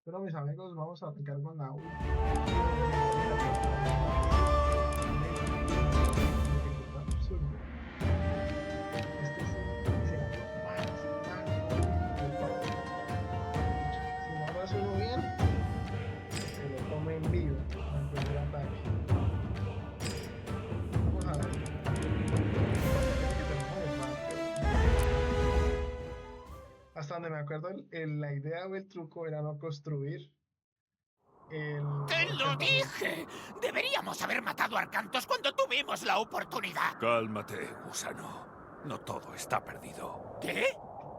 Bueno, mis amigos, vamos a arrancar con la última. Dificultad absurda. Este es el escenario más de todo. Si no lo hace uno bien, se lo come en vivo en el primer ataque. Vamos a ver. Hasta donde me acuerdo, la idea o el truco era no construir ¡Te lo dije! Deberíamos haber matado a Arcantos cuando tuvimos la oportunidad. Cálmate, gusano. No todo está perdido. ¿Qué?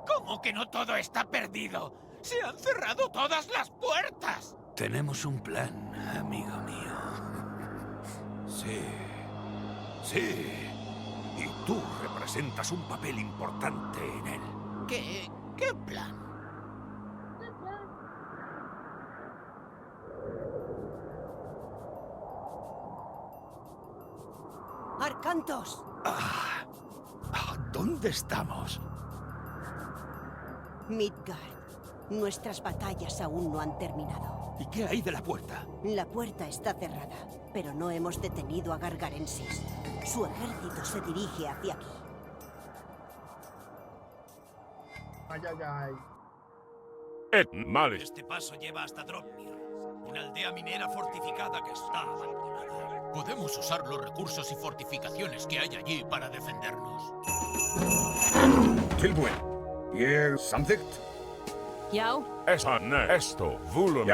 ¿Cómo que no todo está perdido? ¡Se han cerrado todas las puertas! Tenemos un plan, amigo mío. Sí. Sí. Y tú representas un papel importante en él. ¿Qué plan? ¡Arcantos! ¿Dónde estamos? Midgard. Nuestras batallas aún no han terminado. ¿Y qué hay de la puerta? La puerta está cerrada, pero no hemos detenido a Gargarensis. Su ejército se dirige hacia aquí. Ay, ay, ay. Este paso lleva hasta Dropmir, una aldea minera fortificada que está abandonada. Podemos usar los recursos y fortificaciones que hay allí para defendernos. Tilbúin. Ég samþykkt. ¿Yao? Esto, Vulume.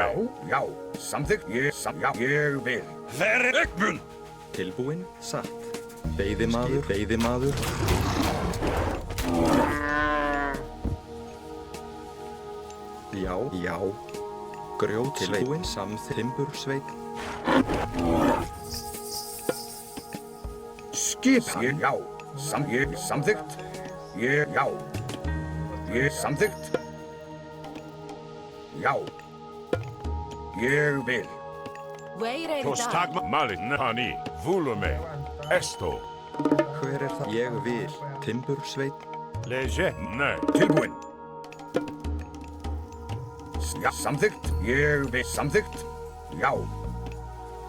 Já. Samþykkt. Ég vil. Verreckmun! Tilbúin, satt. Veiðimaður. Já. Grjótsveit, Timbursveit. Skipan. Já. Ég samþykkt. Já. Ég samþykkt. Já. Ég vil. Prostagma Malinani, Vulume. Esto, Hver er það? Ég vil. Timbursveit. Leje, ne. Tilbúin. Já. Samþykkt. Ég vil. Samþykkt. Já.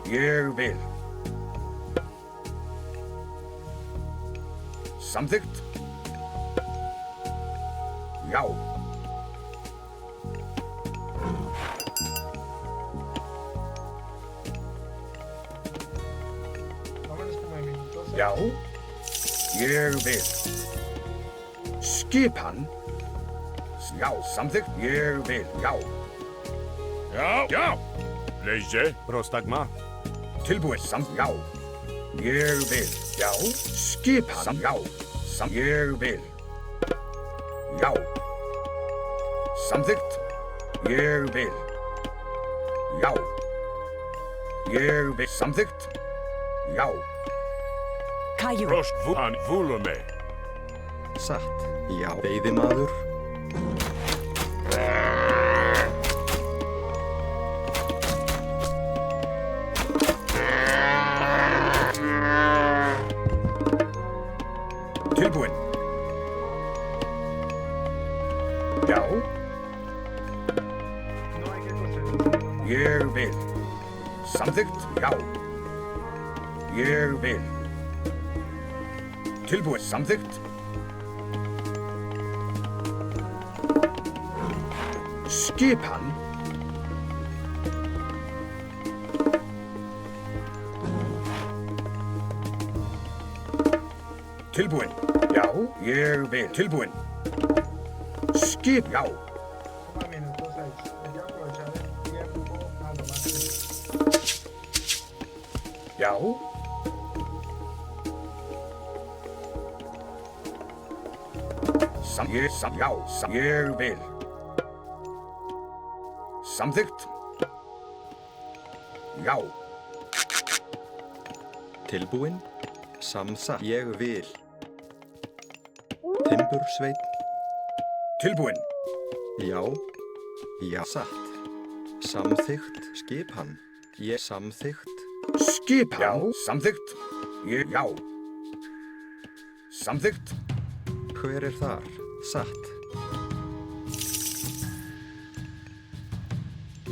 Ég vil. Samþykkt. Já. Vámonos como en minutos. Já. Ég vil. Skipan. Já. Samþykkt. Ég vil. Já. Ja. Leje, Prostagma. Tilbúið. Já. Ég vil. Já. Skipan. Já. Ég vil. Já. Samþykkt. Ég vil. Já. Ég vil. Samþykkt. Já. Kæju. Vulume. Satt. Já. Veiðimaður. Tilbúin. Já. No hay que construir. Ég vil. Samþykkt. Já. Ég vil. Tilbúið. Samþykkt. Skipan. Tilbúin. Já. Ég vil. Tilbúin. Skip. Já. Como en minutos 6. Hay que aprovechar el tiempo a lo máximo. Já. Ég vil. Samþykkt. Já. Tilbúin, samsatt. Ég vil. Timbursveit. Tilbúin. Já. Satt. Samþykkt. Skipan. Ég samþykkt. Skipan. Já. Samþykkt. Já. Samþykkt. Hver er þar? Satt.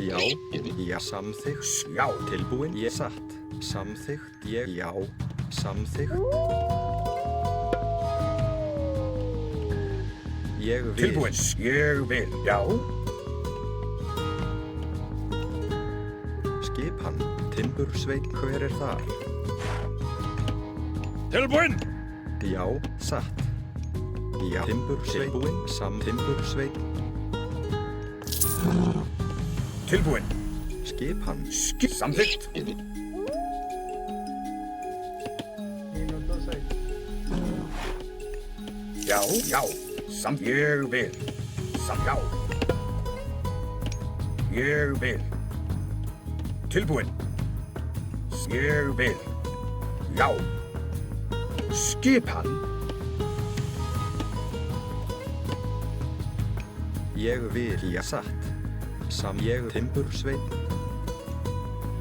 Já, já, samþykkt. Já, tilbúin, ég satt. Samþykkt, ég, já, samþykkt. Ég vil. Tilbúin, ég vil, já. Skipan, timbursveit, hver er þar? Tilbúin! Já, satt. Já, timbursveit, tilbúin, timbursveit. Tilbúin. Skipan, Samþykkt. Minuto 6. Já, já. Ég vil. Já. Ég vil. Tilbúin. Ég vil. Já. Skipan. ég vil, já, satt. Ég, timbursveit.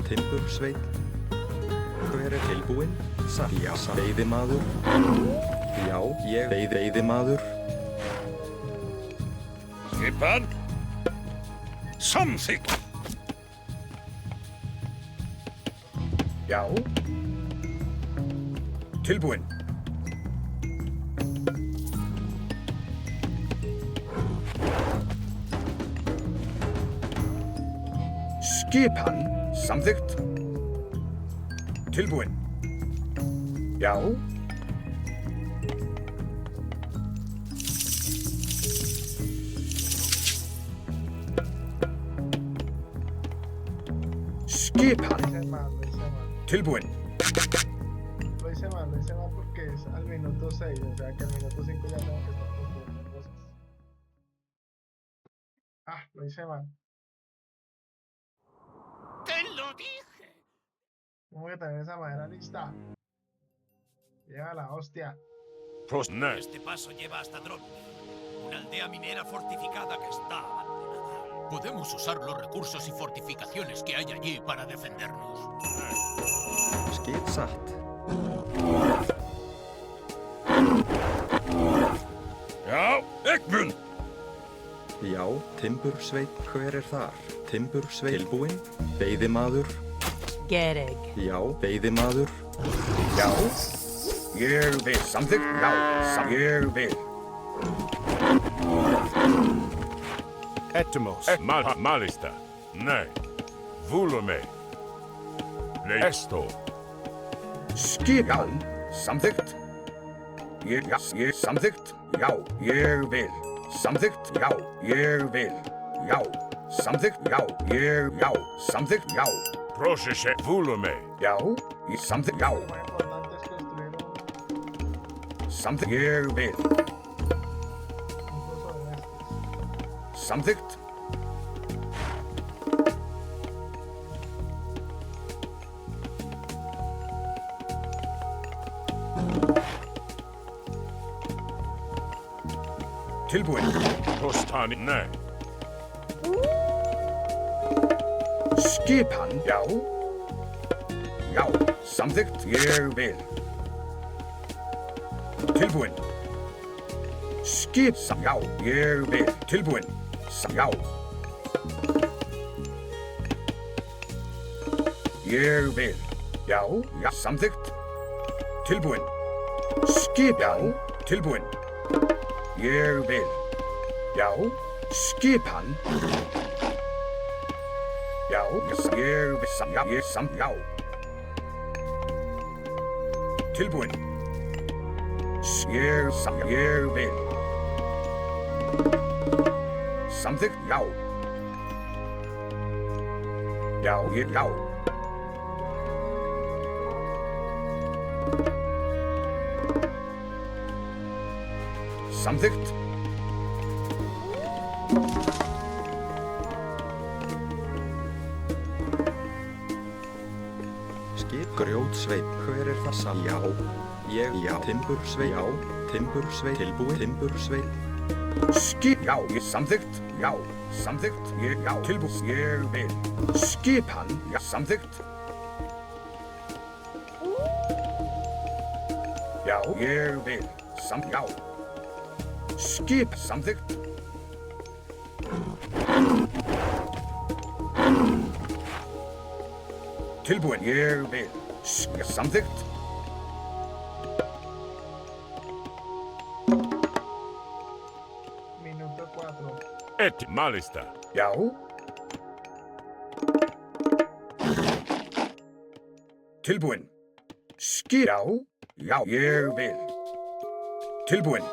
Timbursveit. Hver er tilbúin? Satt, já, satt. Veiðimaður. Já, ég veiðimaður. Skipan. Samþykkt. Já. Tilbúin. Skipan. Samþykkt. Tilbúin. Já. Skipan. Lo hice mal. Tilbúin. Lo hice mal porque es al minuto 6, o sea que al minuto 5 ya tengo que estar construyendo cosas. Ah, lo hice mal. ¡Te lo dije! Tengo que tener esa madera lista. Llega la hostia. Este paso lleva hasta Drotnir, una aldea minera fortificada que está abandonada. Podemos usar los recursos y fortificaciones que hay allí para defendernos. Skip satt. Já, Ekmun. Já, timbursveit, hver er þar? Timbursveit, tilbúin. Veiðimaður. Gereg. Já, veiðimaður. Já. Ég vil. Samþykkt. Já. Ég vil. Etymos. Malista. Nej. Volume. Esto. Skipan. Samþykkt. Ég samþykkt. Já. Ég vil. Samþykkt. Já. Ég vil. Já. Samþykkt. Já. Já. Samþykkt. Já. Procese. Volume. Já. Ég samþykkt. Já. Lo más importante es construir Samþykkt. Ég vil. un coso de estos. Samþykkt. Tilbúin. Postani. Nej. Skipan. Já. Já. Samþykkt. Ég vil. Tilbúin. Skip. Já. Ég vil. Tilbúin. Já. Ég vil. Já. Já. Samþykkt. Tilbúin. Skip. Já. Tilbúin. Ég vil. Já. Skipan. Já. Ég vil. Já. Ég já. Tilbúin. Ég vil. Samþykkt. Já. Já. Já. Samþykkt. Skip, grjótsveit, hver er það samt? Já. Ég, já, timbursveit. Já, timbursveit, tilbúin. Timbursveit. Skip. Já. Ég samþykkt. Já. Samþykkt. Ég já. Tilbúin. Ég vil. Skipan. Já. Samþykkt. Já. Ég vil. Já. Skip. Samþykkt. Tilbúin, ég vil. Samþykkt. Minuto 4. Et malista. Já. Tilbúin. Já. Já, ég vil. Tilbúin.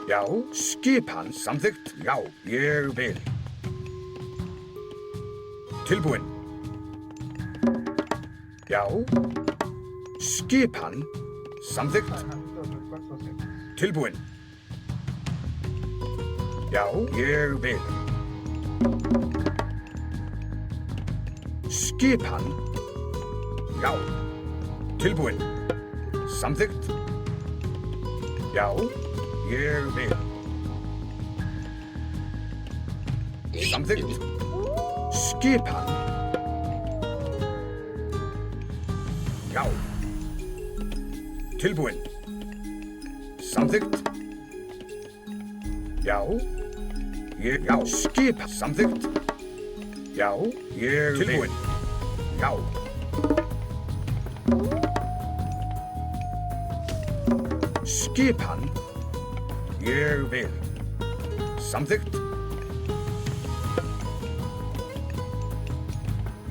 Já, skipan samþykkt. Já, ég vil. Tilbúin. Já. Skipan samþykkt. Entonces, ¿cuántos hacemos? Tilbúin. Já, ég vil. Skipan. Já. Tilbúin. Samþykkt. Já, ég vil. Samþykkt. Skipan. Já. Tilbúin. Samþykkt. Já. Já. Skipan. Samþykkt. Já. Ég vil. Tilbúin. Já. Skipan. Ég vil. Samþykkt.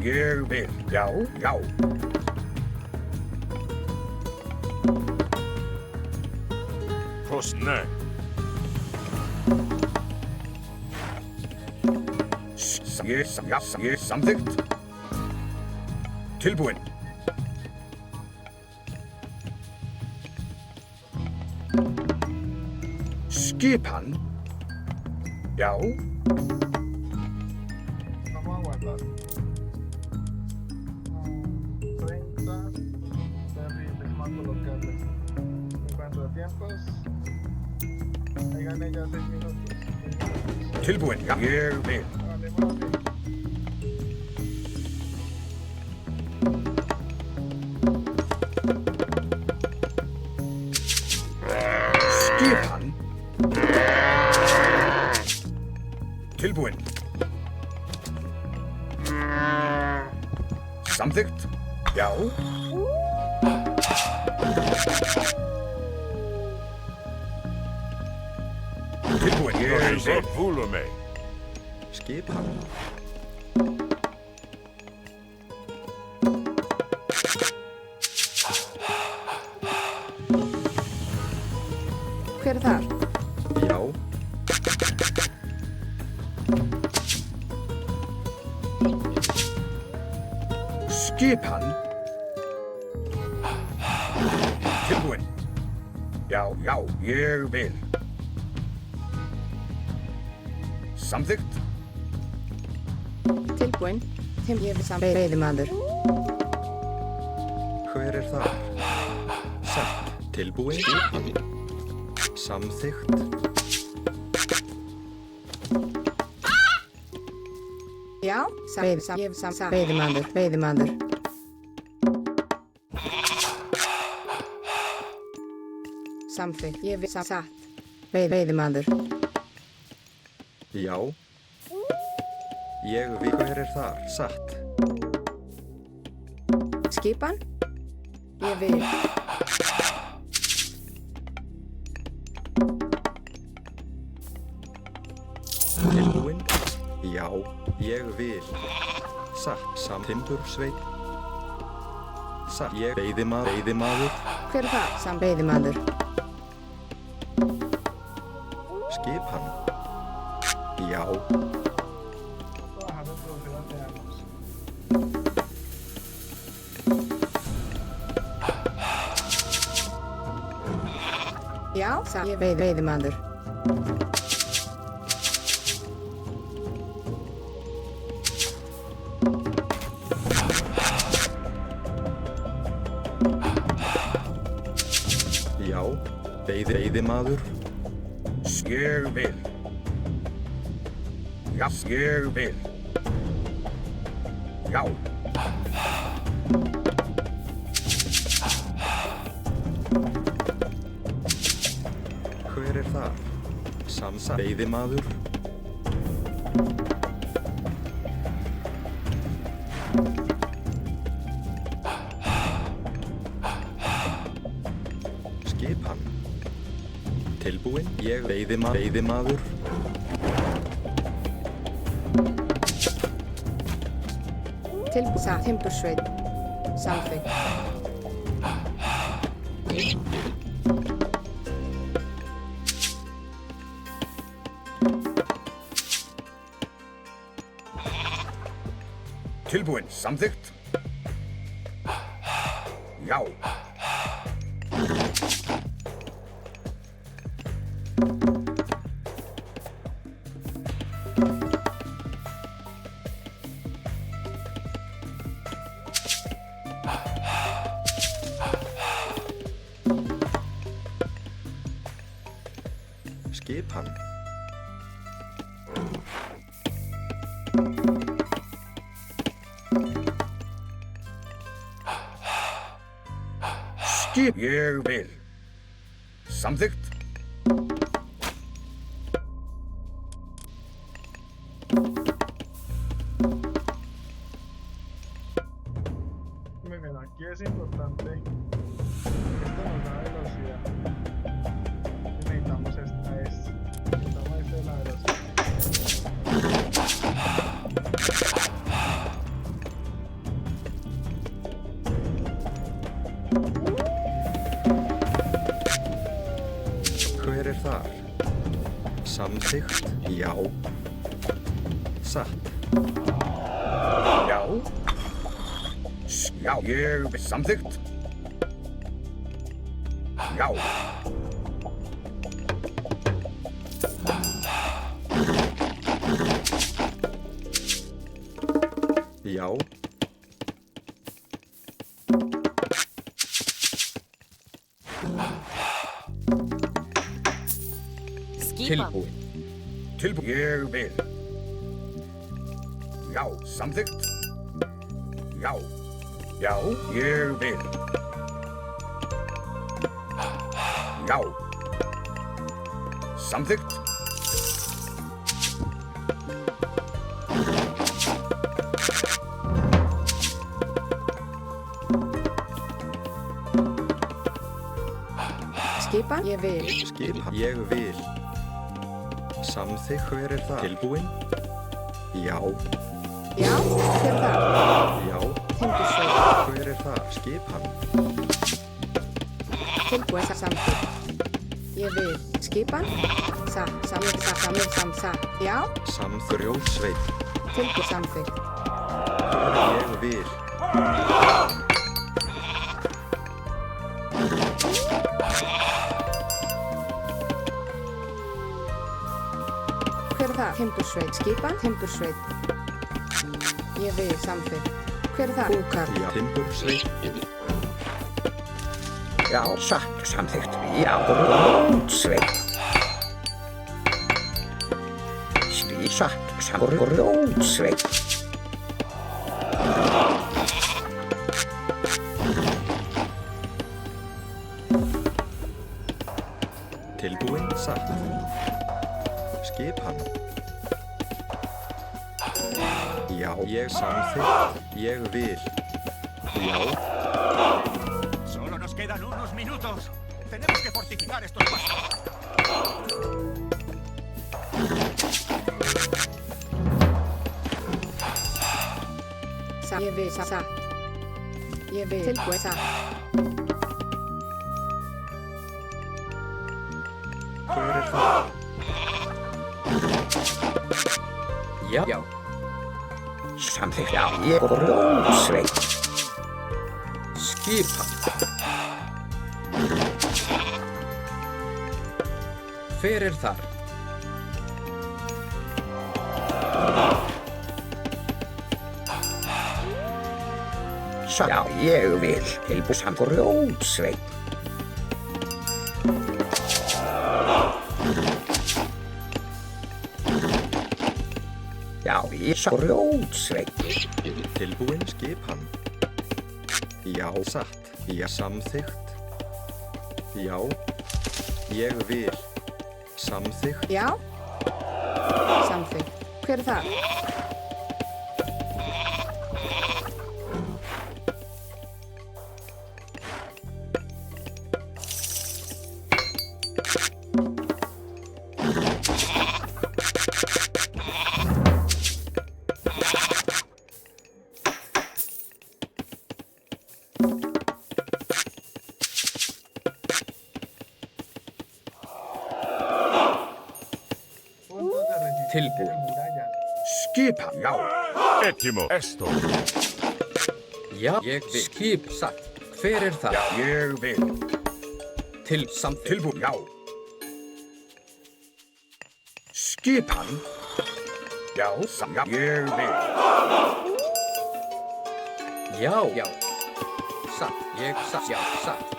Ég vil. Já, já. Nej. Ég samþykkt. Tilbúin. Skipan. Já. Vamos a guardar. 30. Terribles, más colocarles. En cuanto a tiempos, ahí gané ya 6 minutos. Tilbúin. Já, ég vil. Vale, vale. Skipan. Tilbúin. Samþykkt. Já. Tilbúin. Ég vil. Vulume. Skipan. Hver er þar? Já. Skipan. Tilbúin. Já, já, ég vil. Samþykkt. Tilbúin. Ég vil samt veiðimaður. Hver er það? Satt. Tilbúin. Samþykkt. Já, veiðimaður. Veiðimaður. Samþykkt. Ég vil satt. Veiðimaður. Já. Ég vil. Hver er þar? Satt. Skipan. Ég vil. Tilbúin. Já. Ég vil. Satt. Samtimbursveit. Satt. Ég veiðimaður. Hver er það? Samt veiðimaður. Skipan. Já. Trabajando en producción de años. Já, ég veiðimaður. Já. Veiðimaður. Ég vil. Já, ég vil. Já. Hver er það? Samsa. Veiðimaður. Skipan. Tilbúin, ég veiðimaður. Timbursveit. Samþykkt. Tilbúin, samþykkt. Já. Skipan. Skip, ég vil. Samþykkt. Muy bien, aquí es importante. Esto nos da velocidad. Necesitamos esta es. Necesitamos esta de la velocidad. Hver þar? Samþykkt, já. Satt. Já. Já, ég vil. Samþykkt. Já. Já. Tilbúin. Tilbúin, ég vil. Já, samþykkt. Já. Já, ég vil. Já. Samþykkt. Skipan, ég vil. Skipan, ég vil. Samþykkt, hver það? Tilbúin? Já. Já, hver það? Já. Timbursveit. Hver það? Skipan. Tilbúin, samþykkt. Ég vil. Skipan? Sam. Já. Samþrjóðsveit. Tilbúin, samþykkt. Ég vil. Hver það? Timbursveit. Skipan? Timbursveit. Ég vil, samþykkt. Hver það? Búkar. Já. Timbursveit. Já, satt, samþykkt. Já, grjótsveit. Satt, grjótsveit. Tilbúin, satt. Skipan. Já, ég samþykkt. Ég vil. Já. Solo nos quedan unos minutos. Tenemos que fortificar estos pasos. Ég vil, satt. Ég vil. Tilbúin, satt. Hver það? Já. Samþykkt. Já, ég grjótsveit. Skipan. Hver þar? Já, ég vil. Tilbúin, grjótsveit. Já, ég grjótsveit. Tilbúin, skipan. Já, satt. Já, samþykkt. Já. Ég vil. Samþykkt. Já. Samþykkt. Hver er það? Puntos de resistencia Tilbúin. de muralla. Skipan, já. Etimo. Esto. Já, ég vil. Skip satt. Hver er það? Ég vil. Til samþykkt. Tilbúin, já. Skipan. Já, já. Ég vil. Já, já. Satt. Ég satt. Já, satt.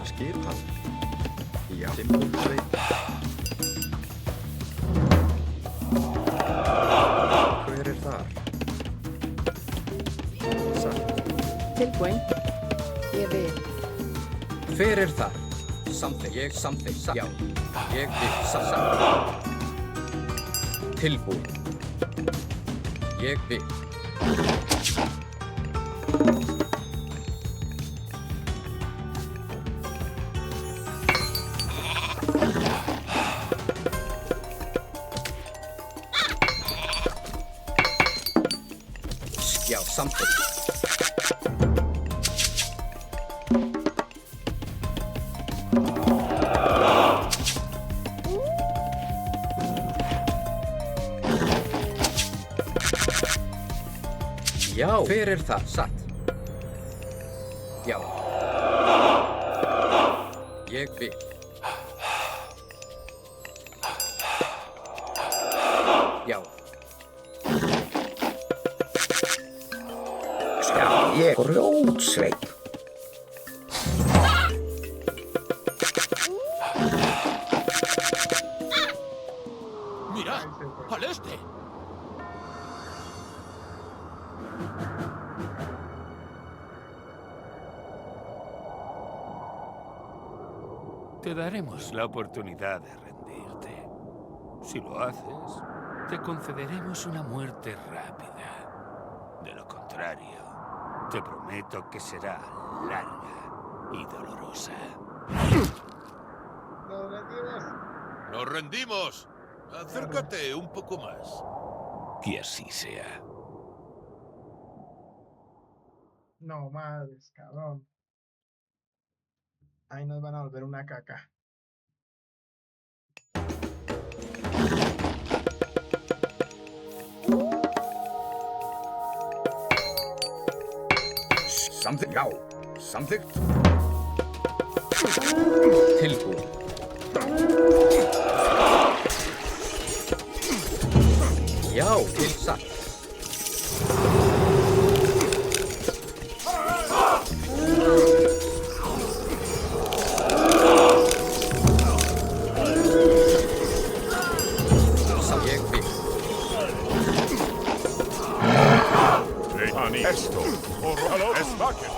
Skipan. Já. Timbulsveit. Hver er þar? Satt. Tilbúin. Ég vil. Hver er þar? Samþykkt. Ég samþykkt. Satt. Já. Ég vil. Satt. Tilbúin. Ég vil. Já, samþykkt. Já, hver er það? Satt. Já. Ég vil. Já. Já, ég grjótsveit. Mirad, al este. Te daremos la oportunidad de rendirte. Si lo haces, te concederemos una muerte rápida. De lo contrario, te prometo que será larga y dolorosa. Nos rendimos. ¡Nos rendimos! Acércate un poco más. Que así sea. No, madres, cabrón. Ahí nos van a volver una caca. Samþykkt, já. Samþykkt. Tilbúin. Já, til satt. Satt. Ég vil. Ani. Esto. Hallå. Espaken.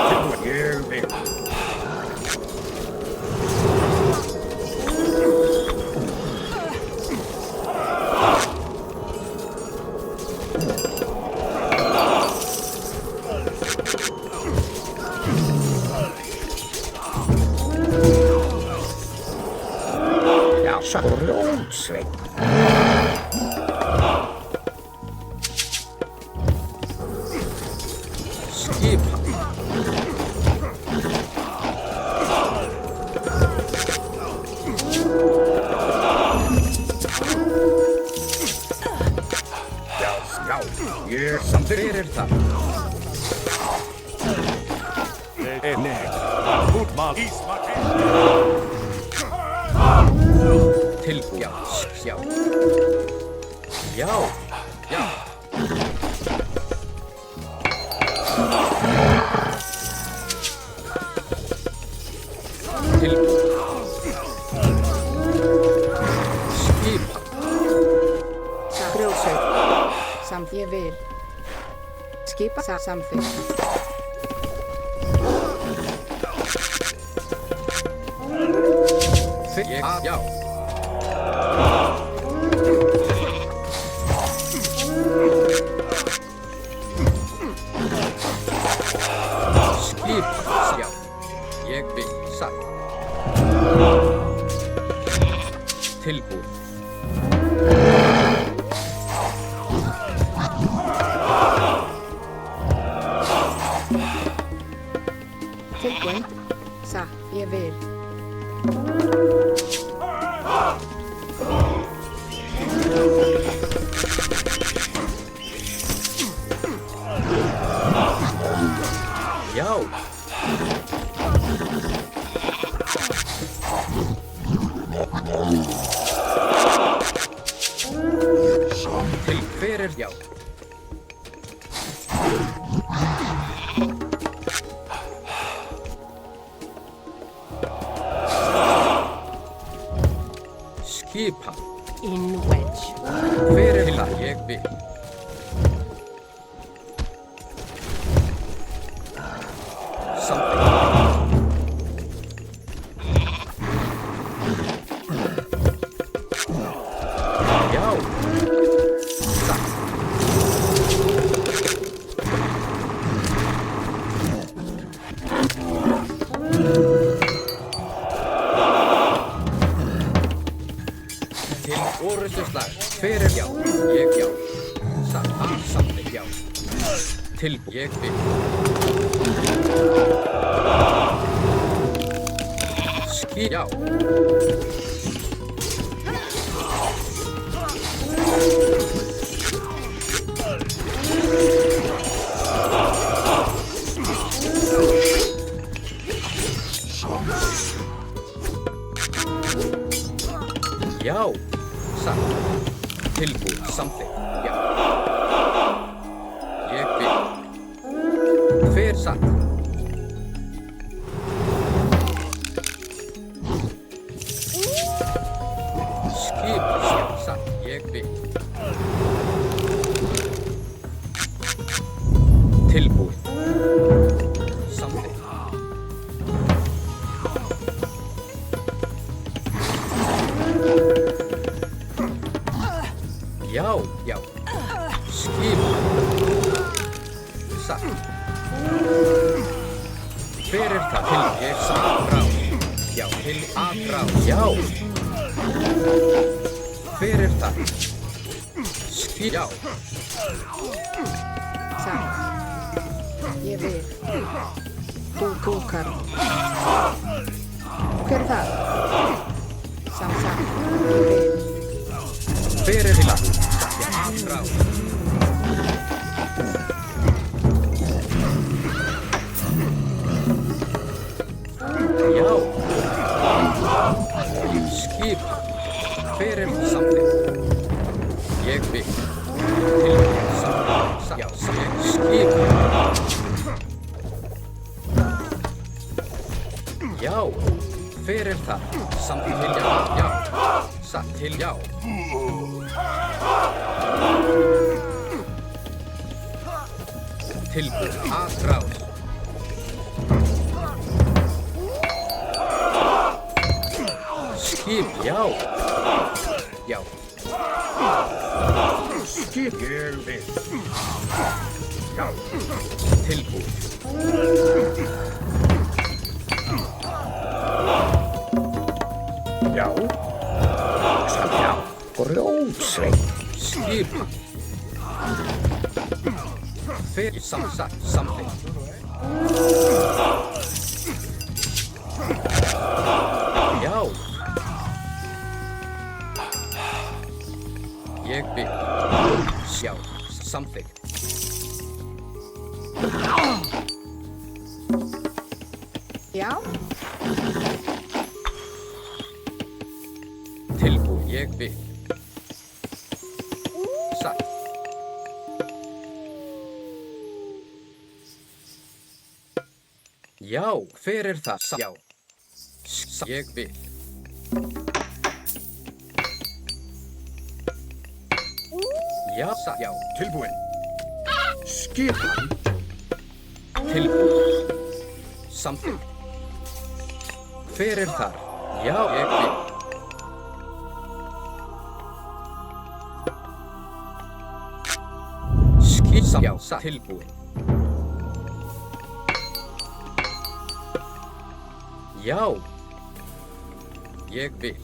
Tilbúin, ég vil. Já, svo grjótsveit. Skipan. Já, já. Ég samþykkt. Hver er það? Tilbúin. Já, já. Já, já. Tilbúin. Skipan. Grjótsveit. Samt ég vil. Skipa samþykkt. Já. Skip, já. Ég vil satt. Tilbúð. Tilbúin. Satt. Ég vil. Já. Til hver já? Skipa. In wedge. Hver það ég vil? Hver já? Ég já. Samþykkt já. Tilbúið. Ég vil. Já. Já. Satt. Tilbúið. Samþykkt. Já. Ég vil. Hver satt? Skip. Satt. Ég vil. Tilbúið. Samþykkt. Já, já. Skip. Satt. Hver það? Til ég satt. Já, til aðrá. Já. Hver það? Skip. Já. Satt. Ég vil. Þú tókar. Hver það? Satt. Ég vil. Hver til að? Aðrá. Já. Skip. Hver samþykkt? Ég vil. Til samþykkt. Já, skip. Já. Hver það? Samþykkt til já. Já. Satt til já. Tilbúið. Aðrás. Skip. Já. Já. Skip. Ég vil. Já. Tilbúið. Já. Satt já. Grjótsveit. Skip. Hver satt. Samþykkt. Já. Ég vil. Já. Samþykkt. Já. Tilbúið. Ég vil. Satt. Já, hver það? Já. Ég vil. Já, satt. Já, tilbúin. Skipan. Tilbúið. Samþykkt. Hver þar? Já, ég vil. Já, tilbúið. Já. Ég vil.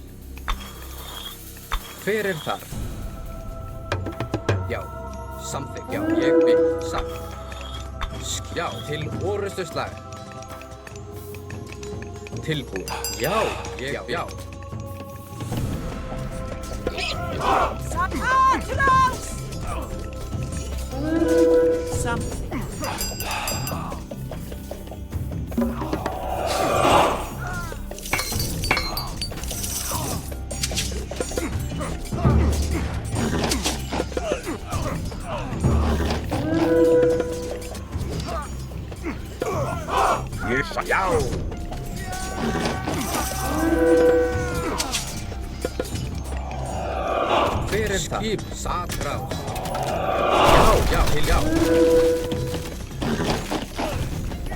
Hver þar? Já. Samþykkt. Já, ég vil. Samt. Já, til orrustuslag. Tilbúið. Já, já. Yes, já. Hver það? Skip, satráð. Já, til já.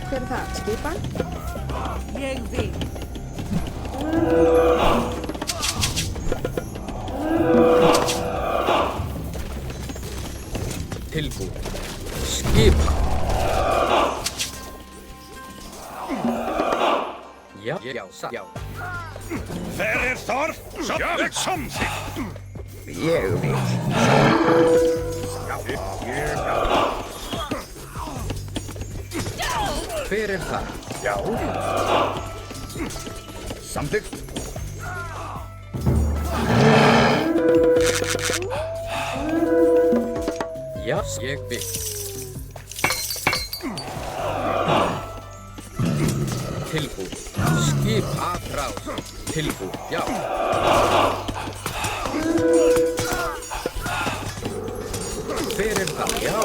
Hver það? Skipan? Ég vil. Tilbúið. Skipan. Já, já. Hver þar? Samþykkt. Ég vil. Já. Hver það? Já. Samþykkt. Já, ég vil. Tilbúið. Skip atráð. Tilbúið. Já. Hver það? Já.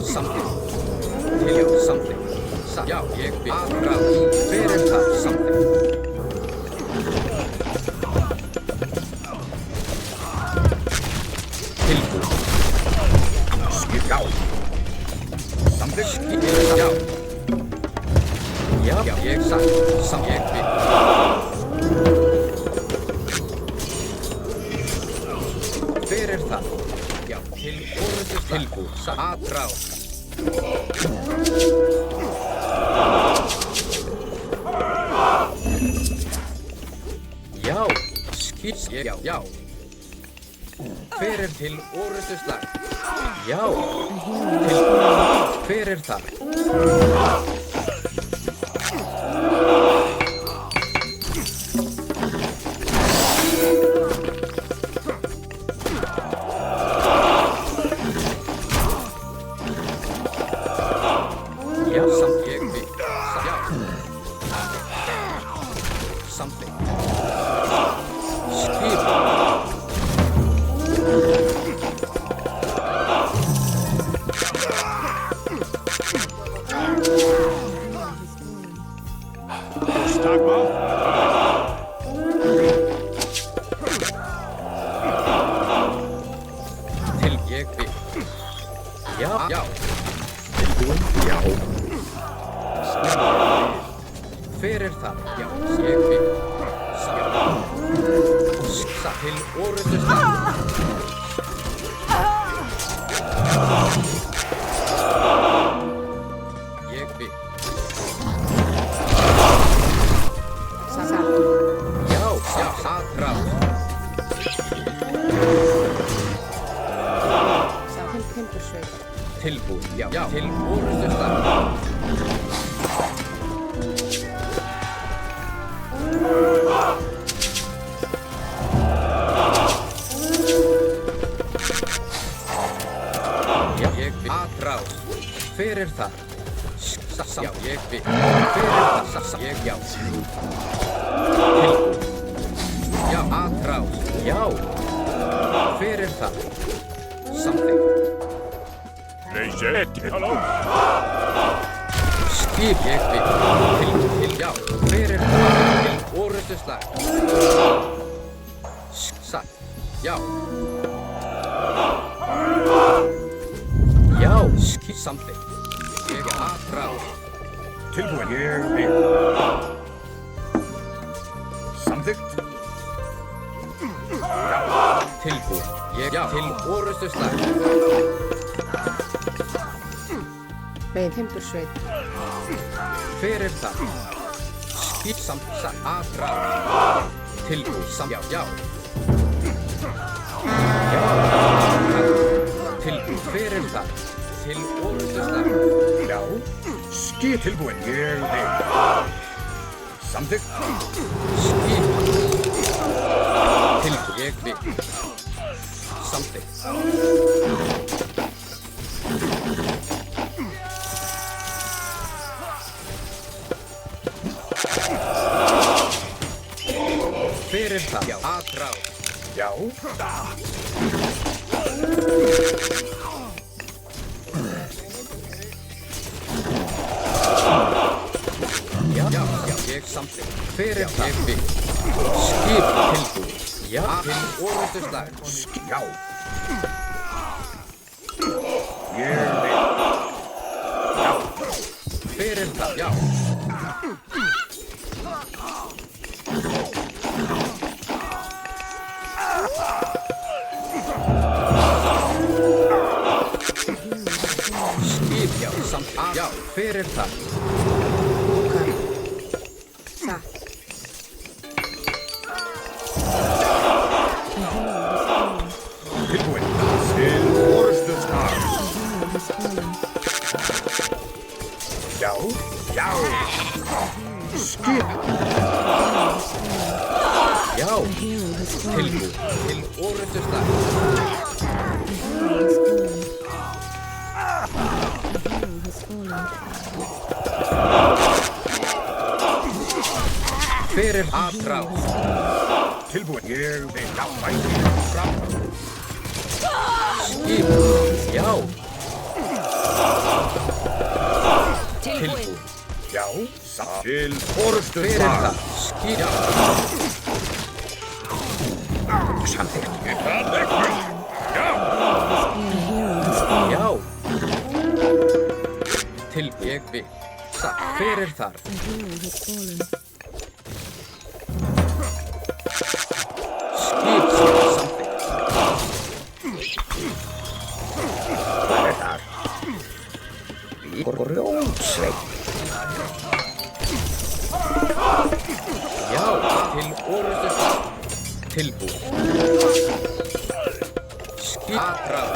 Samþykkt. Til já, samþykkt. Já, ég vil. Atráð. Hver það? Samþykkt. Tilbúið. Skip, já. Samþykkt. Já. Já, ég sagt. Ég vil. Hver það? Já, til orðustus tilbúið. Atráð. Já, skip. Já. Hver til orrustuslag? Já. Hver það? Já, samt ég vil. Já. Samþykkt. Skip. Til ég vil. Já. Tilbúin. Já. Hver það? Já, ég vil. Til orrustuslag. Ég vil. Já, atráð. Timbursveit. Tilbúið. Já, til orrustuslag. Já, ég vil. Atráð. Hver það? Já, ég vil. Hver það? Já. Tilbúið. Já, atráð. Já. Hver það? Samþykkt. Halló. Skip ég við. Til, já. Hver það? Til orrustuslag. Satt. Já. Já, skip samþykkt. Ég aðráð. Tilbúin. Ég vil. Samþykkt. Já. Tilbúin. Ég til orrustuslag. Bein timbursveit. Hver það? Skip samþykkt. Aðráð. Tilbúin. Já, já. Já. Tilbúin. Hver það? Til orrustuslag. Já. Skip tilbúin. Ég vil. Samþykkt. Skip. Tilbúin. Ég vil. Samþykkt. Hver það? Já. Aðráð. Já. Já, já, ég samþykkt. Hver það? Ég vil. Skip tilbúin. Já, til orrustuslag. Já. Ég vil. Já. Hver það? Já. Skip, já, samþykkt. Já, hver það? Satt. Tilbúin. Til orrustuslag. Já. Já. Skip. Já. Tilbúin. Til orrustuslag. Hver aðráð? Tilbúin. Ég vil. Já. Mæti. Fram. Skip. Já. Tilbúin. Já. Til Hver orrustuslag. það? Skip. Já. Samþykkt. Já. Tilbúin. Ég vil. Satt. Hver þar? Skip, samþykkt. Það er þar. Grjótsveit. Já, til orrustuslag. Tilbúin. Skip. Aðráð.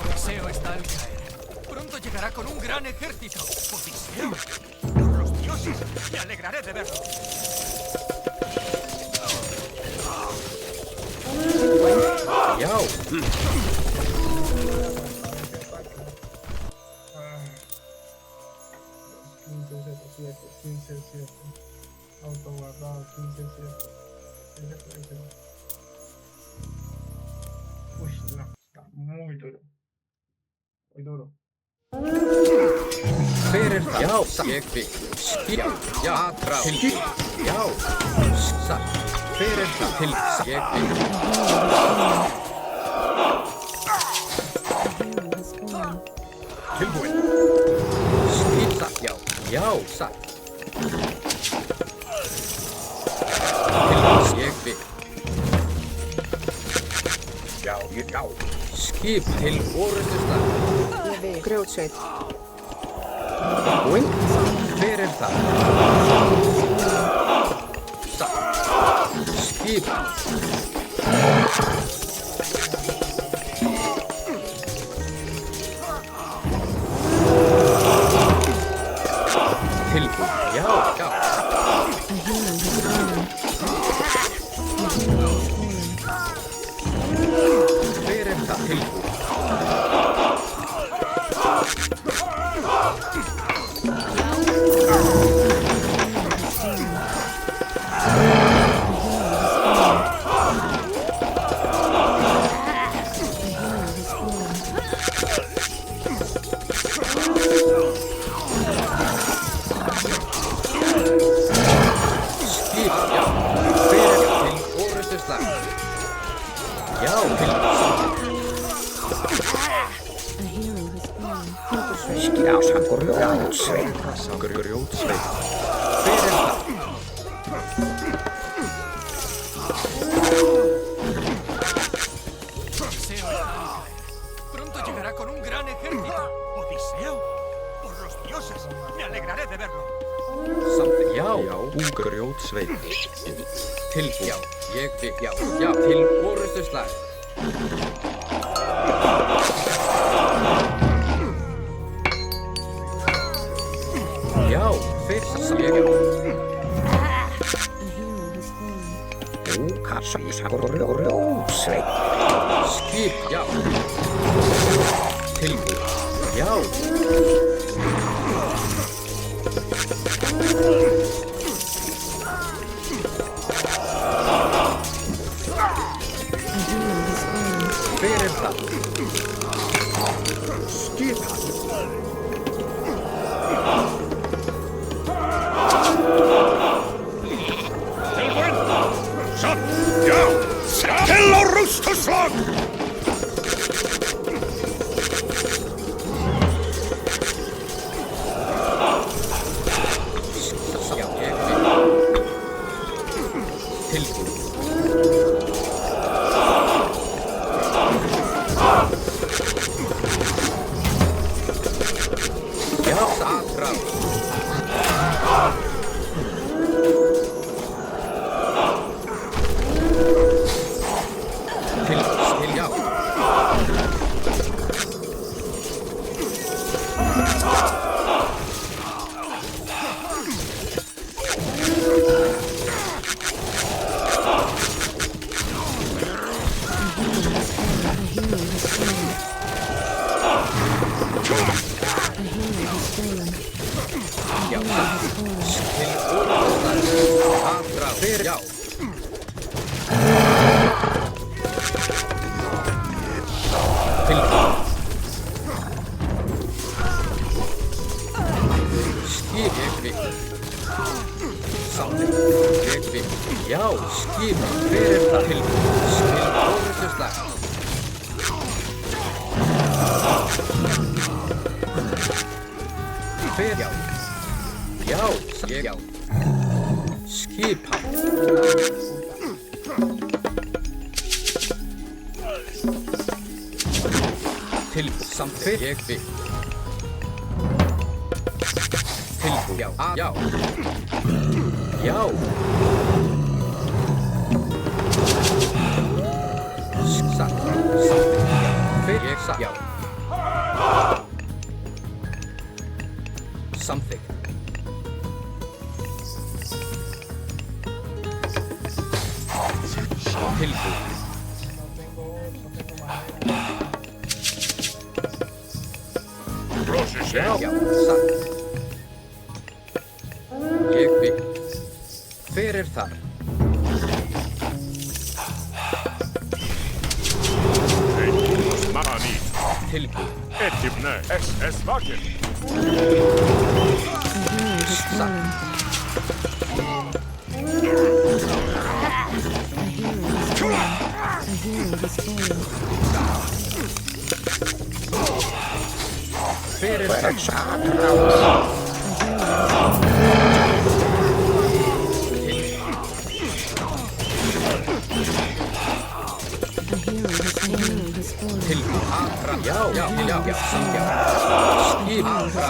Odiseo está al caer. Pronto llegará con un gran ejército. Odiseo. Por los dioses, me alegraré de verlo. Já. 15-7. Auto guardado 15-7. Uy, no, está muy duro. Muy duro. Hver það? Já, ég vil. Skip. Já, aðráð. Tilbúin. Já. Satt. Hver það? Til. Ég vil. Tilbúin. Skip. Satt. Já. Já, satt. Tilbúin. Ég vil. Já. Já. Skip til orrustuslag. Ég við. Grjótsveit. Tilbúin. Hver það? Satt. Skip. Tilbúin. Já, já. Hver það? Tilbúin. Skjása grjótsveið. Grjótsveið. Hver er það? Pronto llegará con un gran ejército. ¿Odiseo? Por los dioses, me alegraré de verlo. Já, grjótsveið. Til, já, til orustuslag. Já, fyrst ég já. Kassa grjótsveið. Skip, já. Tilbúð, já. Hver er það? Skipan. Tilbúinn! Satt! Já! Til á rústuslag! Já, ég veit. Tilbúð. Já, aðrá. Til, já. Já, til orustuslag. Aðrá, hver, já. Tilbúð. Skip, ég veit. Samþykkt, ég veit. Já, skip, hver er það? Tilbúð. Til orustuslag. Hver, já. Já, ég, já. Skipa. Tilbúð, samþykkt, ég veit. Tilbúð, já, já. Já. Satt, samþykkt, já. Hver, ég, satt, já. Samþykkt. Tilbúð. Já, satt. Ég veit. Hver er þar? Tilbúð. SS Wagen. Satt. Hver er það? Tilbúð. Aðra. Já, já, já, já. Skip. Aðra.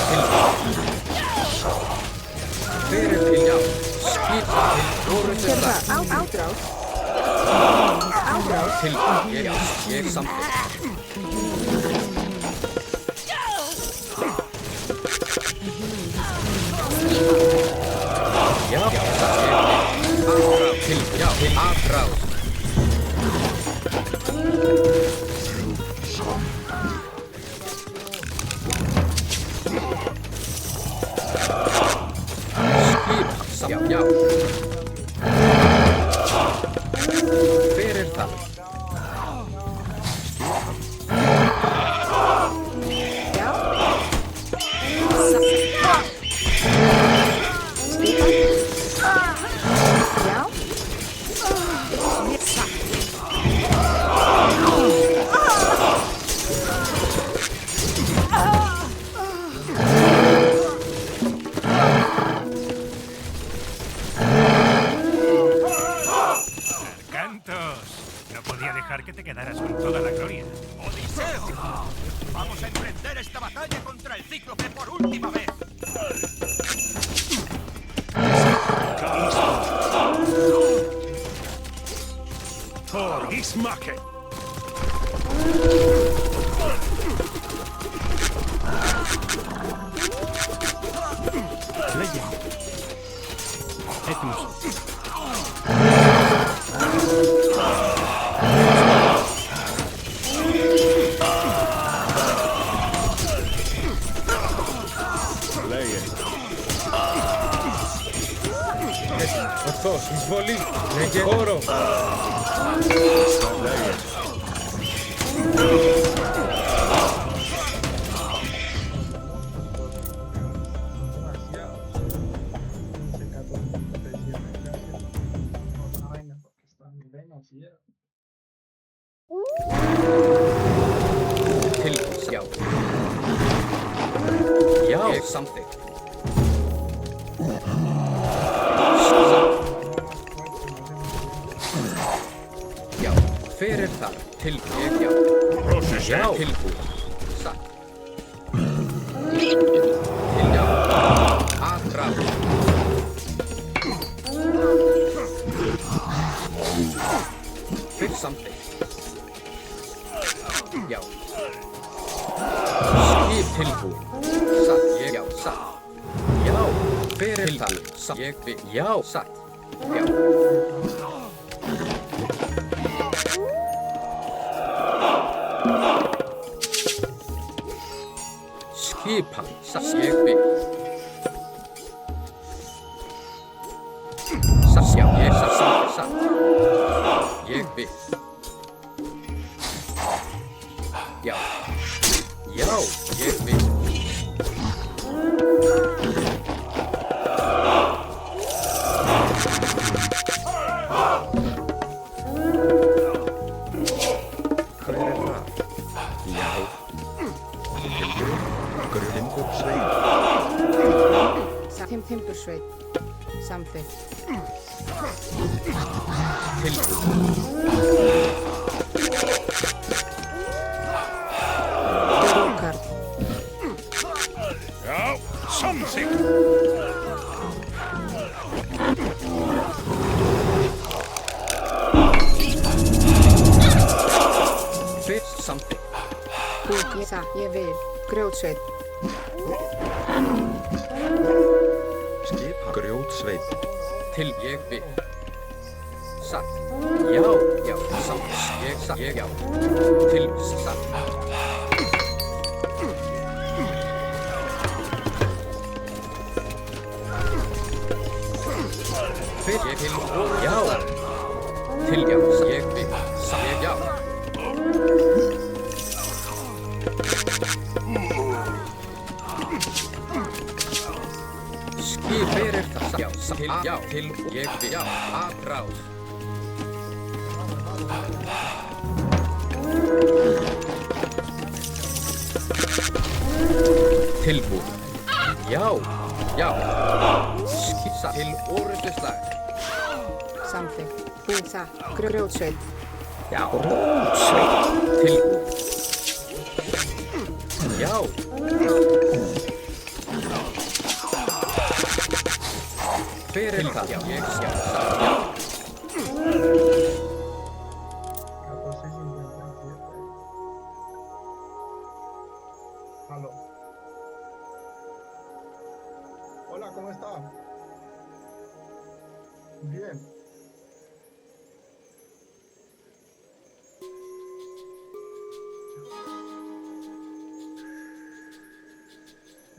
Tilbúð. Hver er til, já. Skip. Til orustuslag. Ádrás. Tilbúð. Ég samþykkt. Já, til, já, til aðrás. Skip, já, já. Hver er það? Εισβολή. Λέγε χώρο. Demasiado. Otra vaina porque están demasiado. Tilbúð, já. Já, samþykkt. Já, hver er það? Tilbúð, já. Já, tilbúð. Satt. Til, já. Aðráð. Hver samþykkt? Já. Skip tilbúð. Satt, ég, já, satt. Já, hver er það? Satt, ég, já, satt. Já. Skipan, satt, ég, satt, já, ég, satt, satt. Ég, já. Já, ég vil. Hver er það? Já. Timbursveit. Timbursveit. Samþykkt. Tilbúð. Rókard. Já, samþykkt. Fyrst samþykkt. Ég vil. Grjótsveit. Skipan. Grjótsveit. Til ég vil. Satt. Já, já, satt. Ég, satt, ég, já. Til, satt. Hver ég vil. Já. Til, já, ég vil. Satt, ég, já. Skip er það. Já, satt, til, já, til, ég vil, já. Aðráð. Tilbúð. Já, já. Skissa til orrustuslag. Samþykkt. Búsa. Grjótsveit. Já, grjótsveit. Tilbúð. Já. Hver er það? Já, ég sjá það. Já. 14:57. Aló. Hola, ¿cómo está? Bien.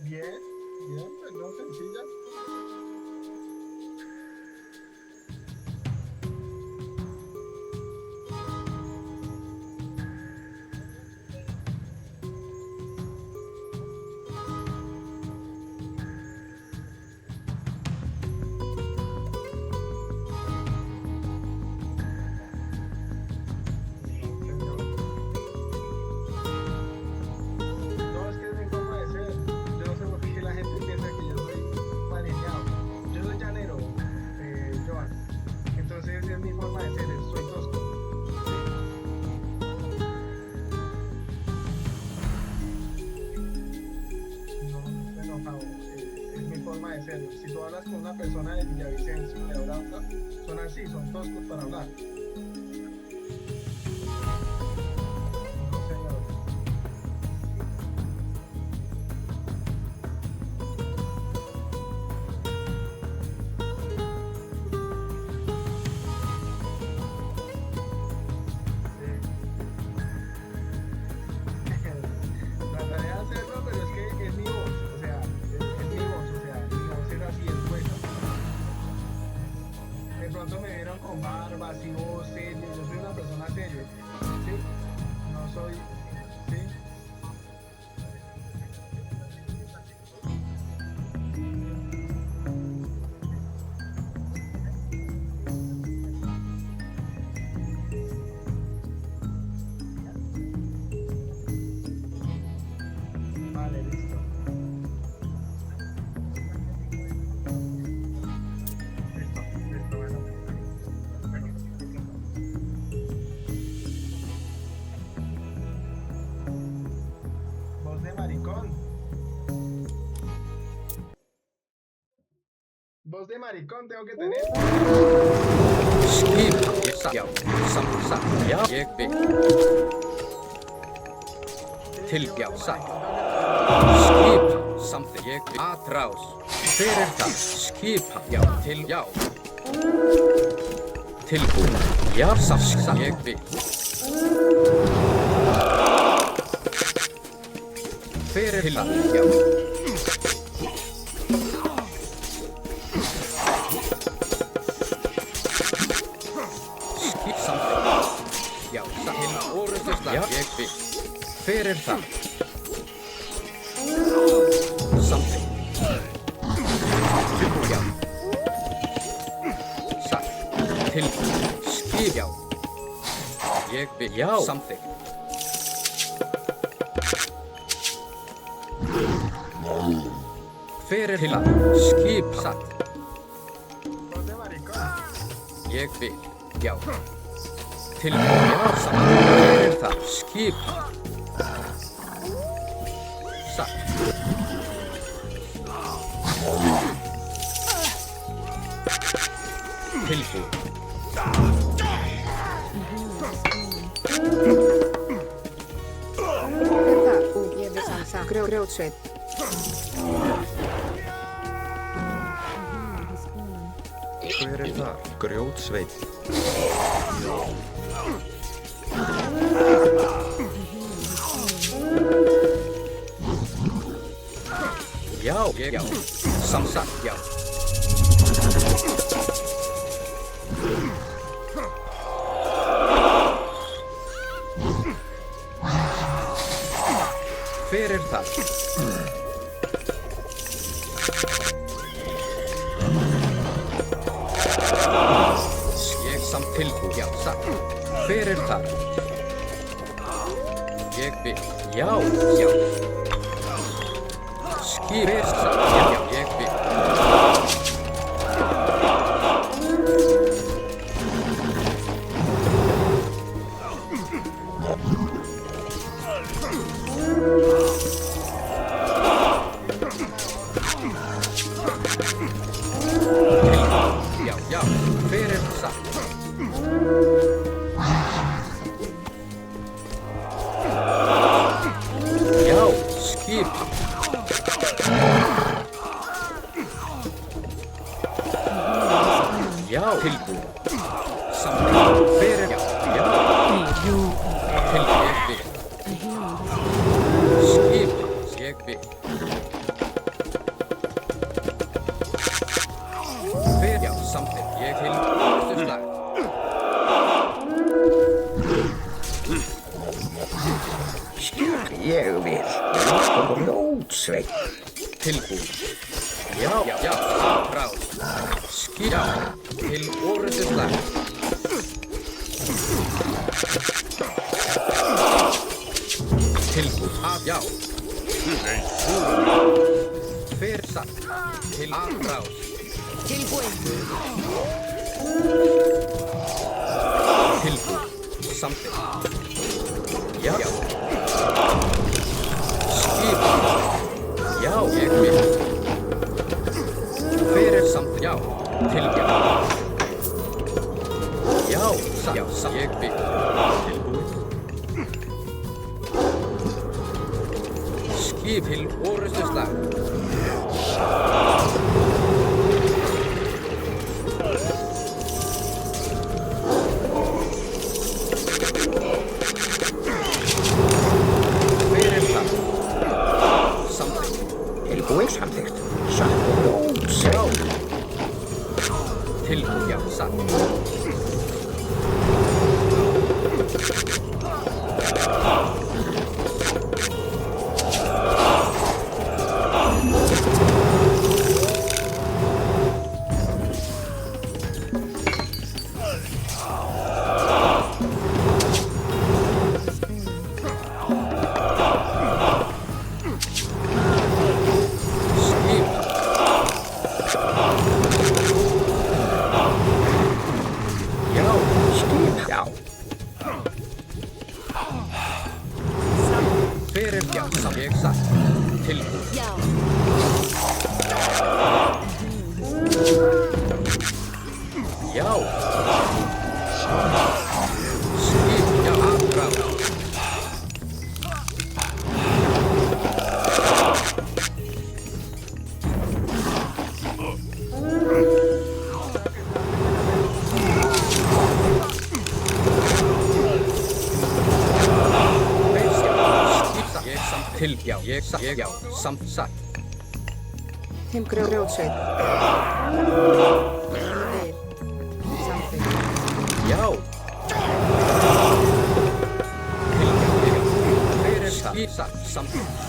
Bien, bien, pues no sencilla. No, es que es mi forma de ser. Yo no sé por qué la gente piensa que yo soy maleñado. Yo soy llanero, Joan. Entonces es mi forma de ser, soy tosco. No, no estoy enojado. Es mi forma de ser. Si tú hablas con una persona de Villavicencio, de Aurauca, son así, son toscos para hablar. No, señor. Trataré de hacerlo, pero es que es mi voz, o sea, es mi voz, o sea, mi voz es así, es hueca. De vieron con barba, así voz seria. Yo soy una persona seria, ¿sí? No soy, ¿sí? Vale, listo. Listo, bueno. Voz de maricón. Voz de maricón tengo que tener. Skip. Ja. Sam. Ja. Jeg vil. Tilbjásat. Skip. Something. Jeg vil. Atrás. Fyrir það. Skipa. Já. Til. Já. Tilbúin. Já. Sam. Jeg vil. Fyrir það. Já. Skip something. Já. Til orðusslag. Já. Ég vil. Fyrir það. Something. Já. Satt. Tilbúin. Skip. Já. Ég vil. Já. Something. Fyrir það. Skip. Satt. Voz de maricón. Ég vil. Já. Tilbúin. Já. Satt. Fyrir það. Skip. Satt. Tilbúin. Þetta, ég við sansa. Grjótsveit. Hver það? Grjótsveit. Já. Ég. Já. Samsagt. Já. Fyrir það. Ég samt tilbúin. Já. Satt. Fyrir það. Ég vil. Já. Já. Skip. Satt. Já. Já. Ég vil. Já. Já. Fyrir satt. Já. Skip. Já. Tilbúin. Samt. Fyrir. Já. Já. Tilbúin. Ég vil. Skip. Ég vil. Fyrir. Já. Samt. Ég vil. Orðusslag. Ég vil. Grjótsveit. Tilbúin. Já. Já. Já. Atrás. Skip. Já. Til orðusslag. Tilbúin. Að. Já. Fyrir satt. Til atrás. Tilbúin. Tilbúin. Samþykkt. Já. Já. Skip. Já. Ég vil. Fyrir samþykkt. Já. Tilbúin. Já. Satt. Já. Satt. Ég vil. Tilbúin. Skip til orðusslag. Fyrir það. Samþykkt. Tilbúin samþykkt. Satt. Grjótsveit. Tilbúin. Já. Satt. Já, ég satt. Tilbúið. Já. Já. Skip, já, afráð. Til, já, ég satt, já, samt satt. Þeim grjótsveit. Þeir. Samþykkt. Já. Til, já, hver er það? Ég satt, samþykkt.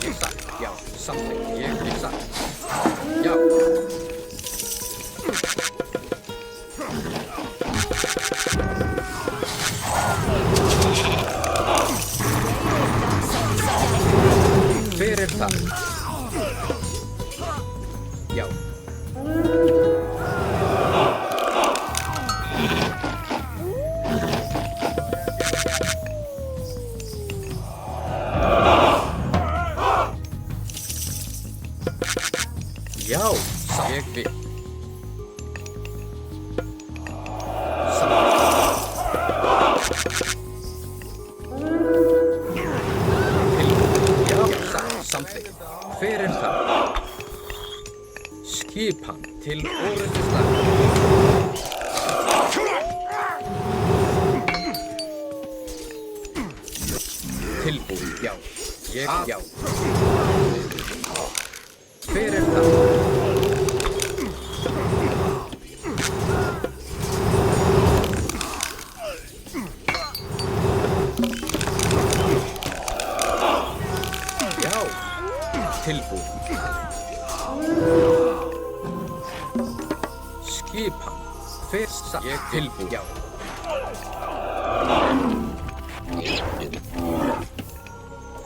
Ég satt, já, samþykkt, ég satt. Já. Hver er það? Já. Já, ég vil. Samþykkt. Hver er það? Skipan til orðustak. Tilbúið, já. Ég, já. Hver er það? Tilbúið. Skipan. Fyrsta. Ég tilbúið. Já.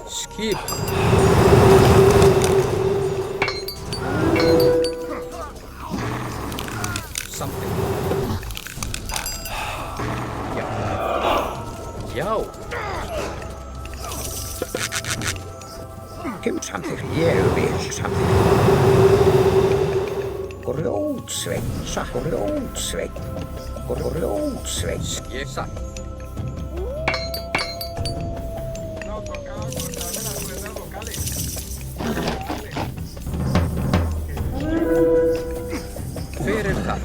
Skipan. Samþykkt. Já. Já. Samþykkt, ég vil samþykkt. Grjótsveit, satt. Grjótsveit. Grjótsveit. Ég satt. Hver er það?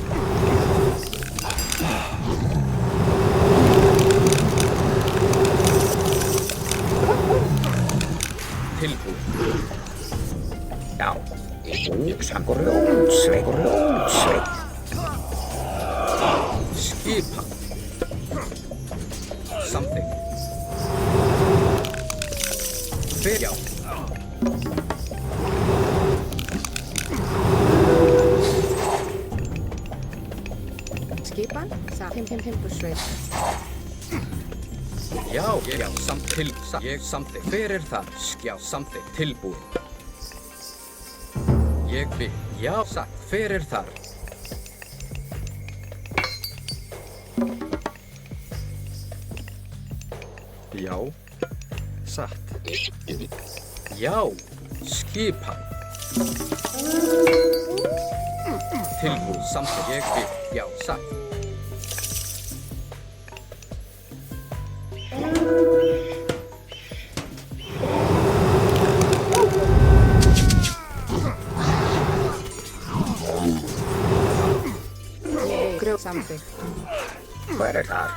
Tilbúið. Já. Grjótsveit. Skipan. Samþykkt. Hver, já. Skipan. Timbursveit. Já, ég samþykkt. Hver er það? Já, samþykkt. Tilbúið. Ég vil. Já, satt. Hver er þar? Já. Satt. Já. Skipan. Tilbúið. Samþykkt. Ég vil. Já, satt. Samþykkt. Hver er það?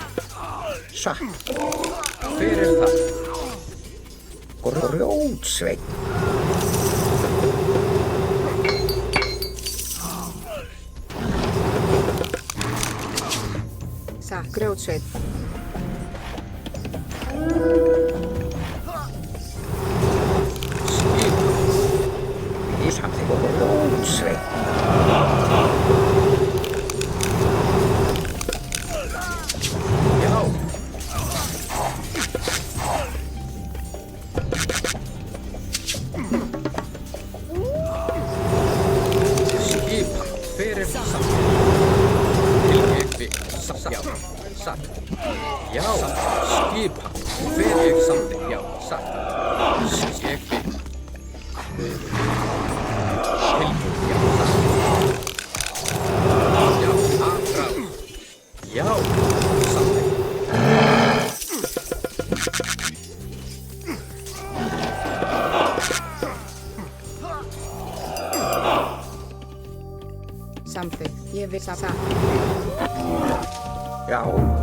Satt. Hver er það? Grjótsveit. Satt. Grjótsveit. Ég samþykkt. Grjótsveit. Já, skipan. Ég samþykkt, já, satt. Ég vil. Tilbúin, já, satt. Já, aðráð. Já, samþykkt. Samþykkt. Ég vil satt. Já,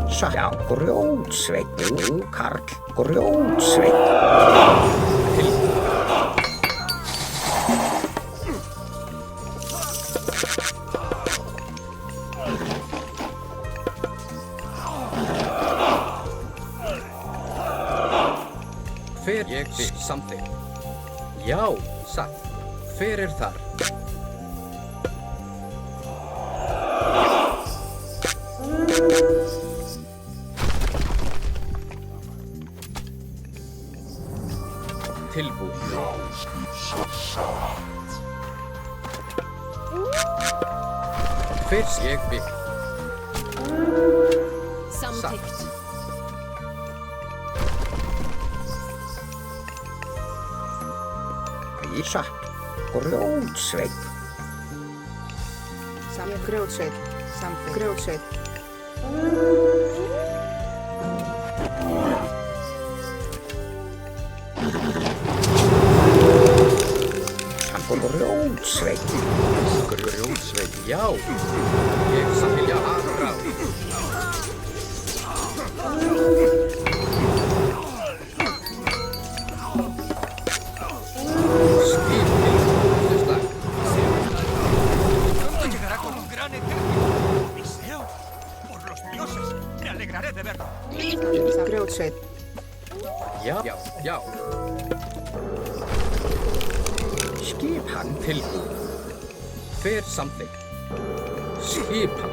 satt. Já, grjótsveinn. Karl, grjótsveinn. Hver ég vil samþykkt. Já, satt. Hver þar? Tilbúin. Fyrst ég vil. Samþykkt. Satt. Grjótsveinn. Grjótsveit. Samþykkt. Grjótsveit. Grjótsveinn. Grjótsveinn. Já, ég samvilja aðráð. Skip til fórstuslag. Pronto llegará con un gran ejército. Viseo, por los dioses, me alegraré de verlo. Grjótsveit. Já, já. Skipan. Tilbúin. Hver samþykkt. Skipan.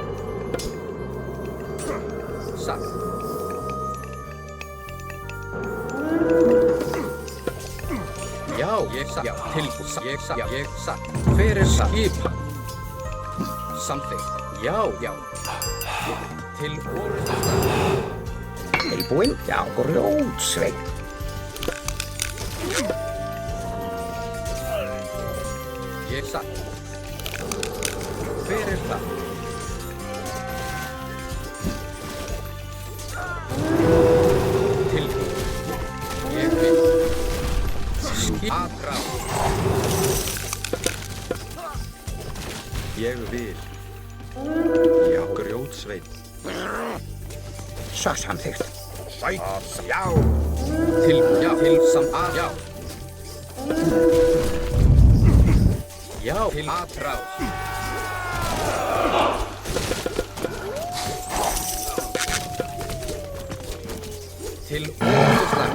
Satt. Já, ég satt. Já, tilbúin. Ég satt. Já, ég satt. Hver skipan. Samþykkt. Já, já. Til orðstak. Tilbúin. Já, grjótsveinn. Ég satt. Hver það? Tilbúin. Ég vil. Aðráð. Ég vil. Já, grjótsveinn. Samþykkt. Sæt. Já. Tilbúin. Já, til samt. Já. Já, til aðráð. Til orðstak.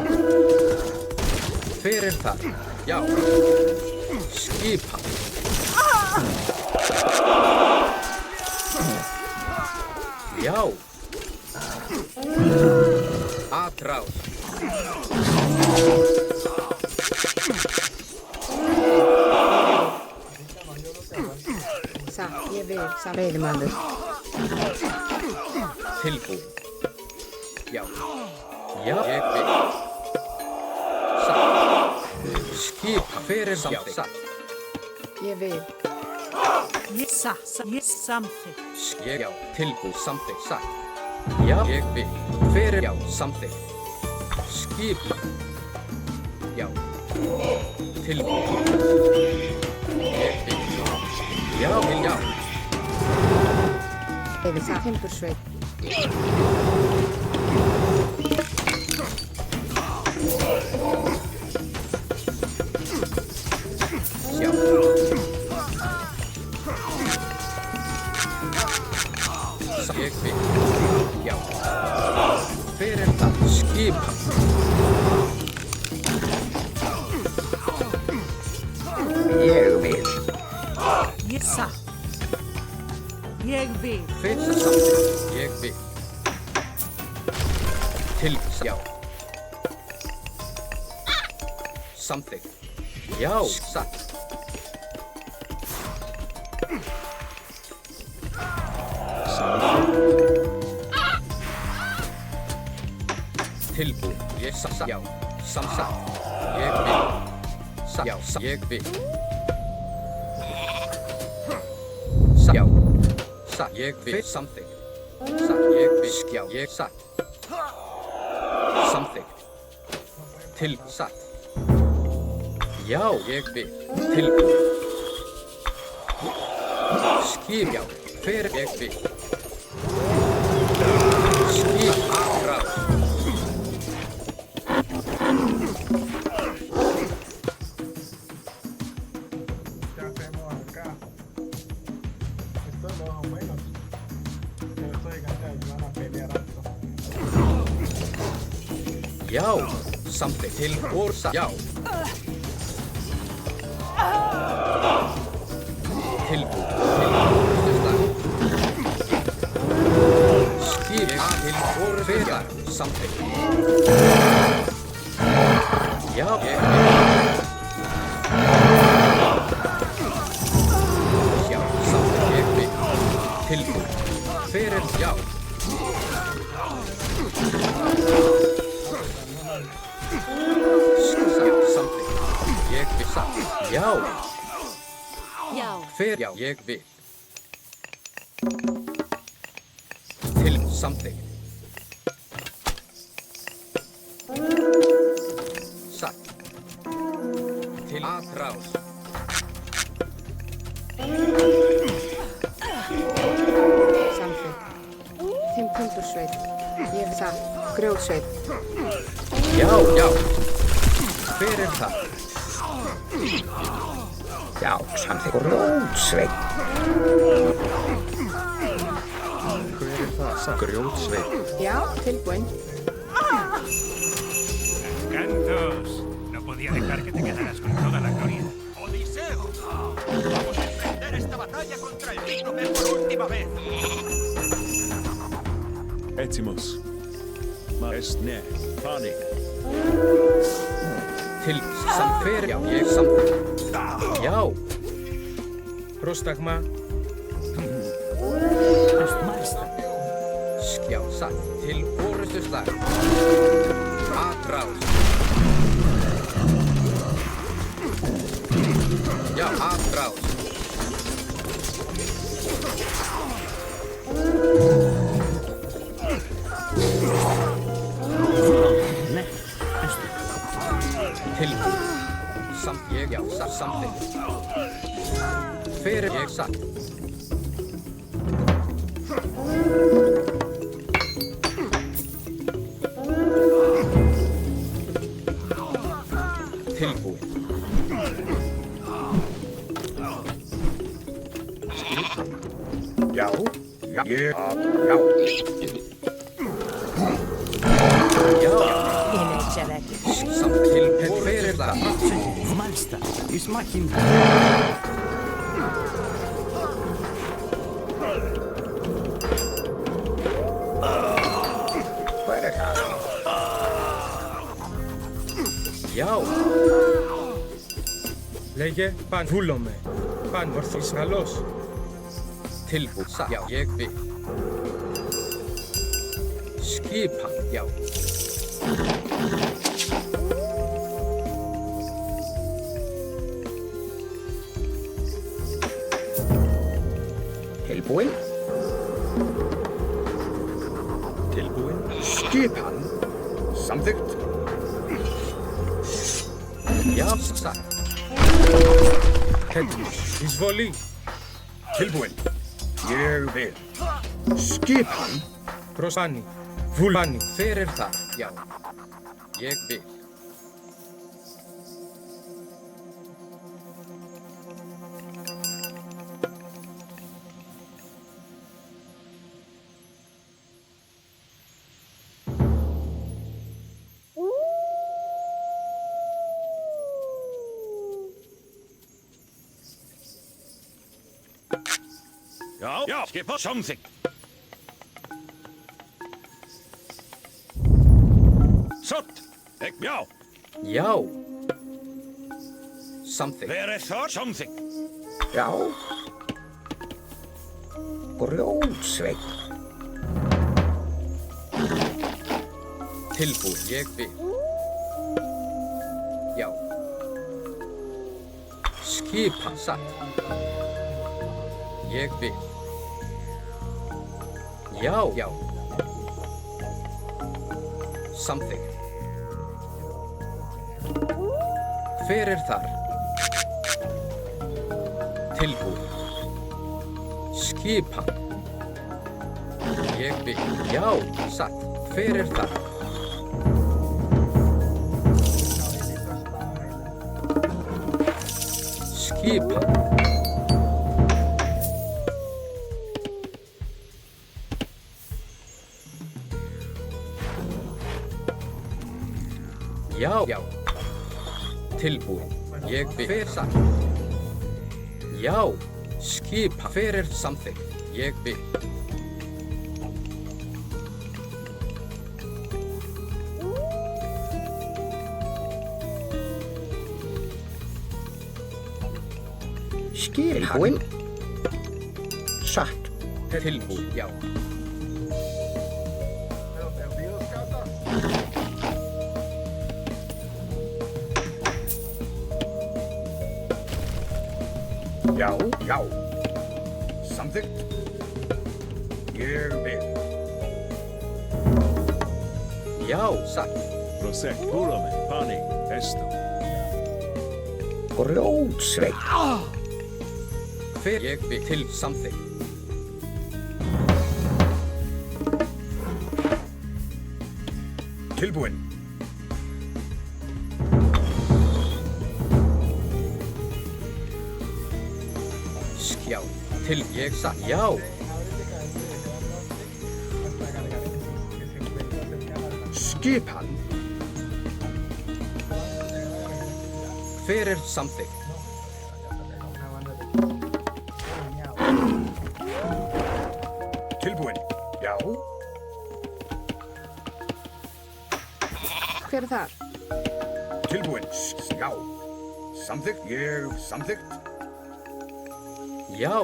Hver það? Já. Skipan. Já. Aðráð. Satt. Ég vil satt. Veiðimaður. Tilbúin. Já. Já, ég vil. Satt. Skipan. Hver samþykkt? Satt. Ég vil. Ég samþykkt. Ég já, tilbúin samþykkt, satt. Já, ég vil. Hver já, samþykkt. Skipan. Já. Tilbúin. Ég vil. Já, vil já. Ég vil satt. Timbursveit. Já. Ég vil. Já. Hver það? Skipan. Ég vil. Ég satt. Ég vil. Hver það samþykkt? Ég vil. Tilbúin. Já. Samþykkt. Já, satt. Tilbúin. Ég Já, samsagt. Ég vil. Já, ég vil. Já, satt. Ég vil. Samþykkt. Satt. Ég vil. Já, ég satt. Samþykkt. Til. Satt. Já, ég vil. Tilbúið. Skip. Já, fyrir. Ég vil. Skip. Afráð. ¿Qué hacemos acá? Esto es más o menos. Pero esto de que van a pelear alto. Já, samþykkt. Til orsa. Já. Tilbúið. Skip. Til orsa. Samþykkt. Já, ég vil. Já, samþykkt. Ég vil. Tilbúið. Fyrir. Já. Samþykkt. Ég vil satt. Já. Já. Fyrir. Já, ég vil. Til samþykkt. Satt. Til atrás. Samþykkt. Timbursveit. Ég vil satt. Grjótsveit. Já, já. Hver er það? Já, samþykkt. Grjótsveit. Hver er það? Grjótsveit. Já, tilbúin. Arcantos, no podía dejar que te quedaras con toda la gloria. ¡Odiseo! ¡Vamos a emprender esta batalla contra el Cíclope por última vez! Etimus. Esne. Panik. Til samfer. Já, ég samþykkt. Já. Prostagma. Já, satt. Til orustu slag. Atrás. Já, atrás. Tilbúið. Samt ég, já, satt, samþykkt. Fyrir ég satt. Tilbúið. Já, já, ég, já. Já, Pienecevek. samt tilbúið. Fyrir það. Malsta, Ismakin. Hver er það? Já. Λέγε παν βούλομαι. Παν ορθής καλός. Tilbúið. Satt. Já, ég vil. Skipan. Já. Tilbúinn. Tilbúinn. Skipan. Samþykkt. Já, satt. Έτοιμος. Εισβολή. Tilbúinn. Ég vil. Skipan. Προσάνι. Βουλάνι. Fyrir það. Já. Ég vil. Já, já, skipa samþykkt. Satt. Já. Já. Samþykkt. Verið það samþykkt. Já. Grjótsveit. Tilbúið. Ég vil. Skipan satt. Ég vil. Já, já. Samþykkt. Hver þar? Tilbúið. Skipan. Ég vil. Já, satt. Hver þar? Skipan. Já, já. Tilbúin. Ég vil satt. Já. Skipan. Hver samþykkt? Ég vil. Tilbúin. Satt. Tilbúin, já. Pero perdidos, Cata. Já, já. Samþykkt. Ég vil. Já, satt. Prosek, Pulame, Pani, Esto. Grjótsveit. Hver ég vil til samþykkt. Tilbúin. Skjá. Til ég satt. Já. Skipan. Hver samþykkt? Tilbúin. Já. Hver þar? Tilbúin. Já. Samþykkt. Ég samþykkt. Já.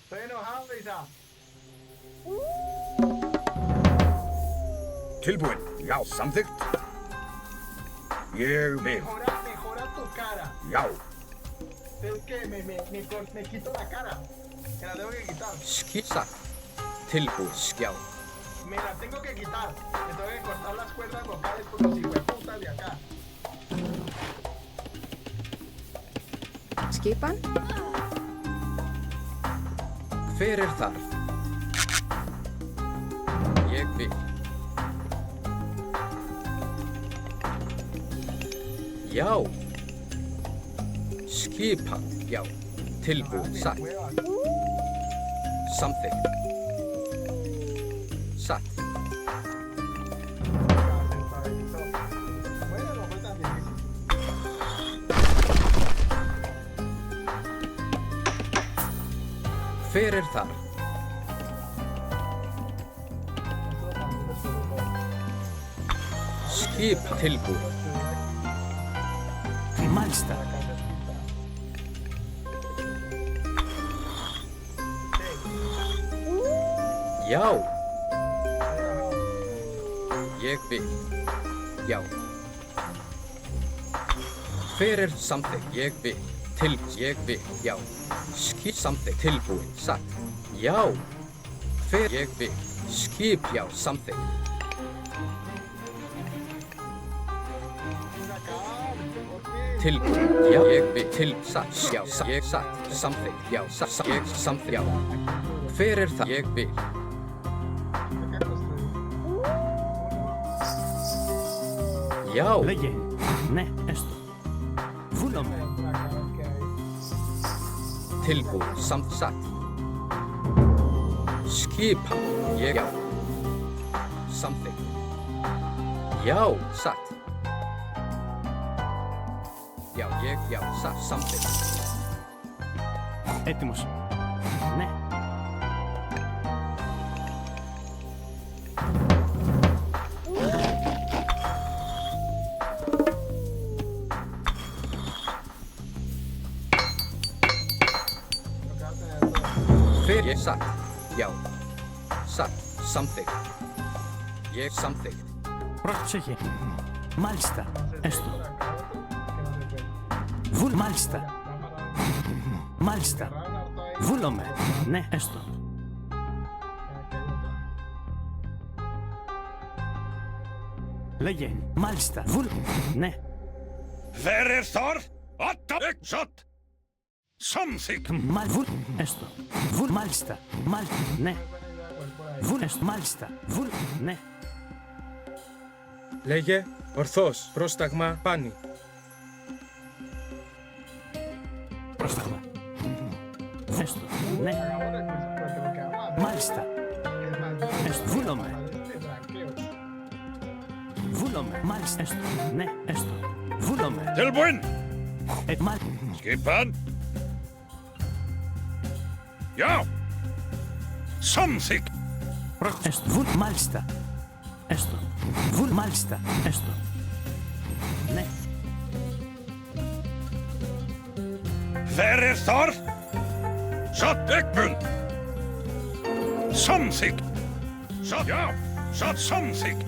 Estoy enojado, Isa. Tilbúin. Já. Samþykkt. Ég vil. Mejora tu cara. Já. Es que me quito la cara. Me la tengo que quitar. Satt. Tilbúin. Skjá. Me la tengo que quitar. Me tengo que cortar las cuerdas vocales con los hijueputas de acá. Skipan? Hver þar? Ég vil. Já. Skipan. Já. Tilbúin. Satt. Samþykkt. Satt. Bueno, no fue tan difícil. Hver þar? Skipan. Tilbúin. Malsta. Já. Ég vil. Já. Hver samþykkt? Ég vil. Ég vil. Já. Samþykkt. Tilbúin. Satt. Já. Hver ég vil. Skip. Já. Samþykkt. Tilbúin. Já. Ég vil. Til. Satt. Já. Ég satt. Samþykkt. Já. Satt. Ég samþykkt. Já. Hver það? Ég vil. Já. Leye. Ne, esto. Fulame. Tilbúin. Samt satt. Skipan. Ég. Já. Samþykkt. Já. Satt. Já. Ég. Já. Satt. Samþykkt. Έτοιμος. Ναι. ég satt. Já. Satt. Samþykkt. Ég samþykkt. Πρόσεχε. Μάλιστα. Έστω. Μάλιστα. Μάλιστα. Βούλομαι. Ναι, έστω. Λέγε. Μάλιστα. Ναι. There is Thor. Shot. Something. Έστω. Μάλιστα. Ναι. Μάλιστα. Ναι. Λέγε, ορθώς, πρόσταγμα, πάνι. Πρόσταγμα. Έστω. Ναι. Μάλιστα. Έστω. Βούλομαι. Μάλιστα. Έστω. Ναι. Έστω. Βούλομαι. Tilbúin. Μάλιστα. Skipan. Já. Samþykkt. Έστω. Μάλιστα. Έστω. Μάλιστα. Έστω. Ναι. There is Thor. Shot Ekbund. Samþykkt. Shot. Já. Shot samþykkt.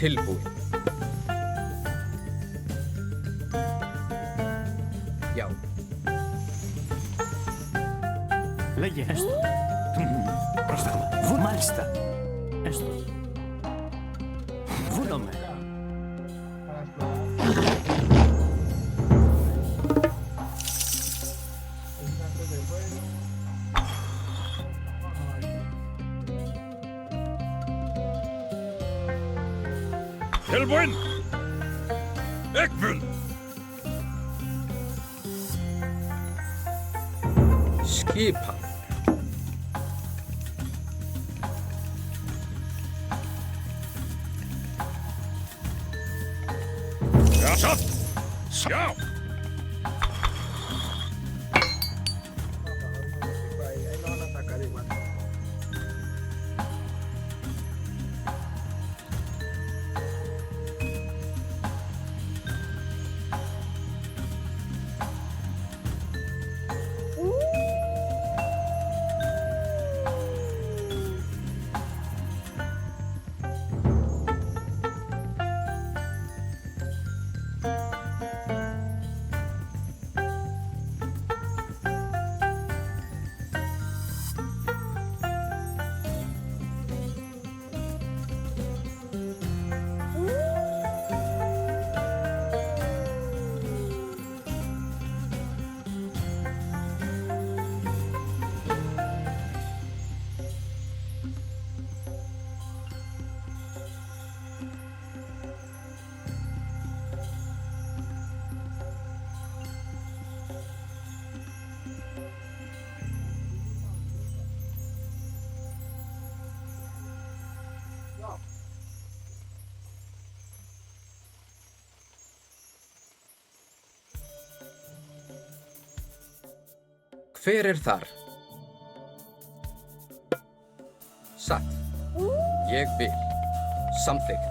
Tilbúin. Já. Λέγε, έστω. Πρόσταγμα. Μάλιστα. Έστω. Βούλομαι. Tilbúin. Ekbund. Skipan. Ja, shot. Já. Hver er þar? Satt. Ég vil. Samþykkt.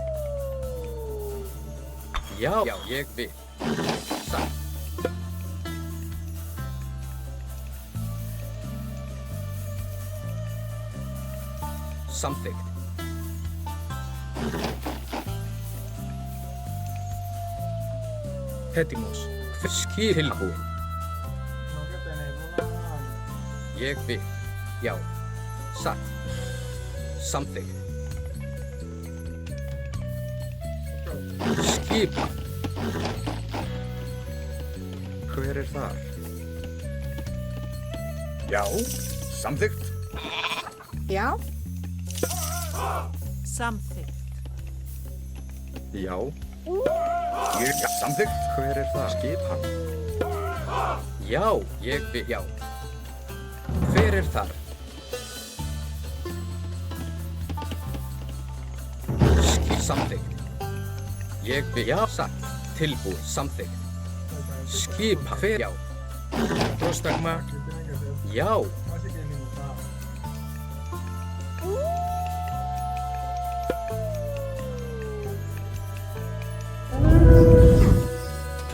Já, ég vil. Satt. Samþykkt. Έτοιμος. Tilbúin. Ég vil. Já. Satt. Samþykkt. Skipan. Hver er þar? Já. Samþykkt. Já. Samþykkt. Já. Ég samþykkt. Hver er það? Skipan. Já, ég vil. Já. Hver er þar? Samþykkt. Ég vil. Já, satt. Tilbúið. Samþykkt. Skipa. Hver. Já. Πρόσταγμα. Já.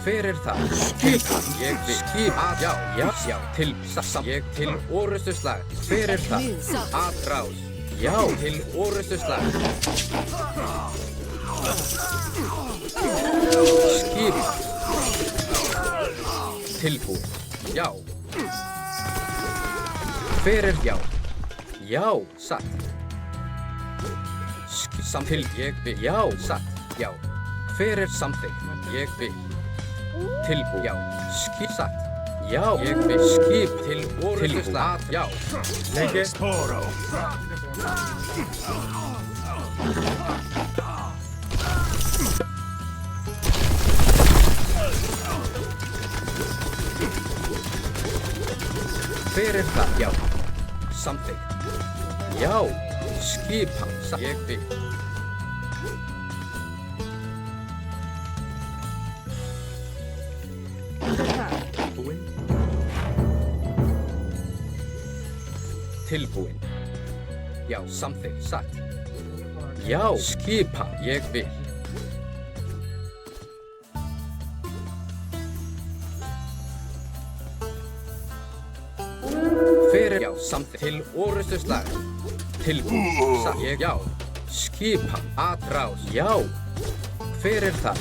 Hver er það? Skipan. Ég vil. Skip. Já. Til. Ég til orustuslag. Hver er það? Atrás. Já. Til orustuslag. Skipan. Tilbúin. Já. Hver er já? Já, satt. Samtil, ég vil. Já, satt. Já. Hver er samþykkt? Ég vil. Tilbúin. Já. Satt. Já, ég vil. Skip til orustuslag. Já. Lengi. Hver er það? Já. Samþykkt. Já. Skipan. Ég vil. Tilbúin. Já. Samþykkt. Satt. Já. Skipan. Ég vil. Fyrir, já, samþykkt. Til orustuslag. Tilbúin. Satt. Ég, já. Skipan. Atrás. Já. Hver er það?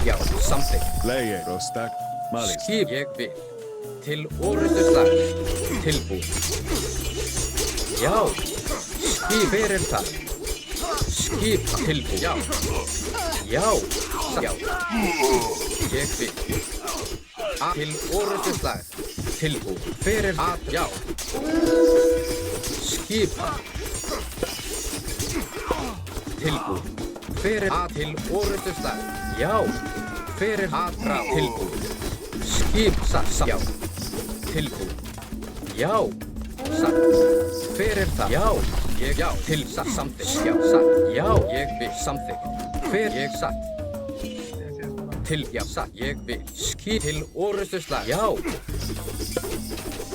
Já, samþykkt. Leie, Rostak, Malis. Skip. Ég vil. Til orustuslag. Tilbúin. Já. Skip. Hver er það? Skipan. Tilbúin. Já. Já. Já. Ég vil. Til orustuslag. Tilbúin. Fyrir að, já. Skipan. Tilbúin. Fyrir að til orustuslag. Já. Fyrir að frá. Tilbúin. Skip. Satt. Já. Tilbúin. Já. Satt. Fyrir það. Já. Ég, já. Til satt. Samþykkt. Já. Satt. Já. Ég vil. Samþykkt. Fyrir ég satt. Til, já, satt, ég vil. Skip til orustuslag. Já.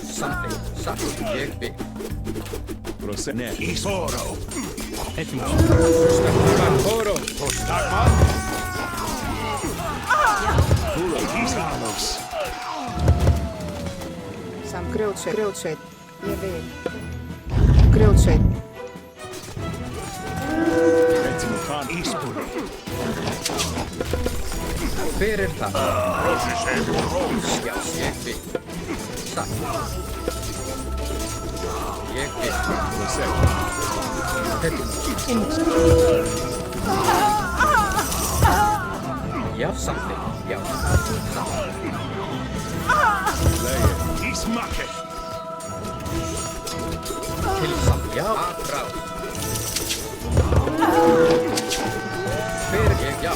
Samþykkt. Satt, ég vil. Prosene. Isoro. Oro. Sam grjótsveit. Ég vil. Grjótsveit. Hver er það? Já, ég vil. Satt. Ég vil. Já, samþykkt. Já. Til samt. Já. Atrás. Hver ég, já.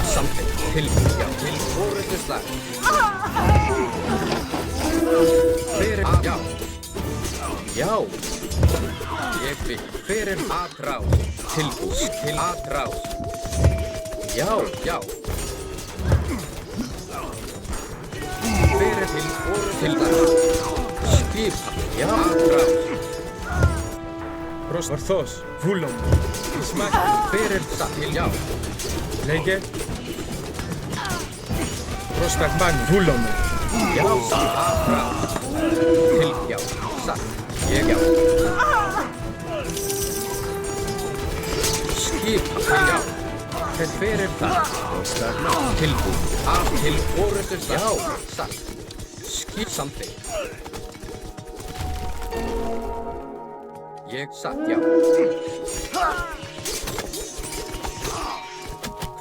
Samþykkt. Tilbúin. Já. Til orustuslag. Hver er, já. Já. Ég vil. Hver er atrás? Tilbúin. Til atrás. Já. Já. Hver er til orustuslag? Skipan. Já. Atrás. Orthos. Βούλom. Ismak. Hver er það til, já. Lengi. Prospektman. Βούλom. Já. Atrás. Til, já. Satt. Ég, já. Skipan. Já. Hver er það? Tilbúin. Af til orustuslag. Já. Satt. Skip samþykkt. Ég satt, já.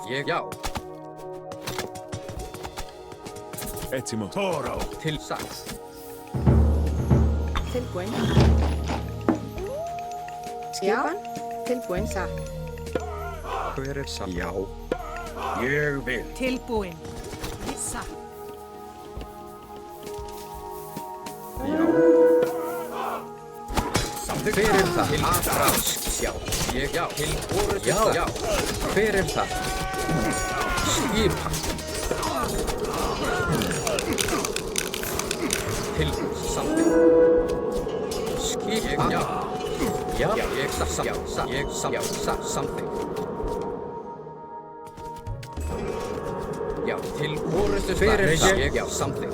Ég, já. Ettimo. Toro. Til satt. Tilbúin. Skipan. Tilbúin. Satt. Hver er satt? Já. Ég vil. Tilbúin. Satt. Já. Hver er það? Til atrás. Já. Ég, já. Til orustuslag. Já. Hver er það? Skipan. Til samþykkt. Skip. Já. Ja, ég something. Já, til orustu fyrir það. Já, something.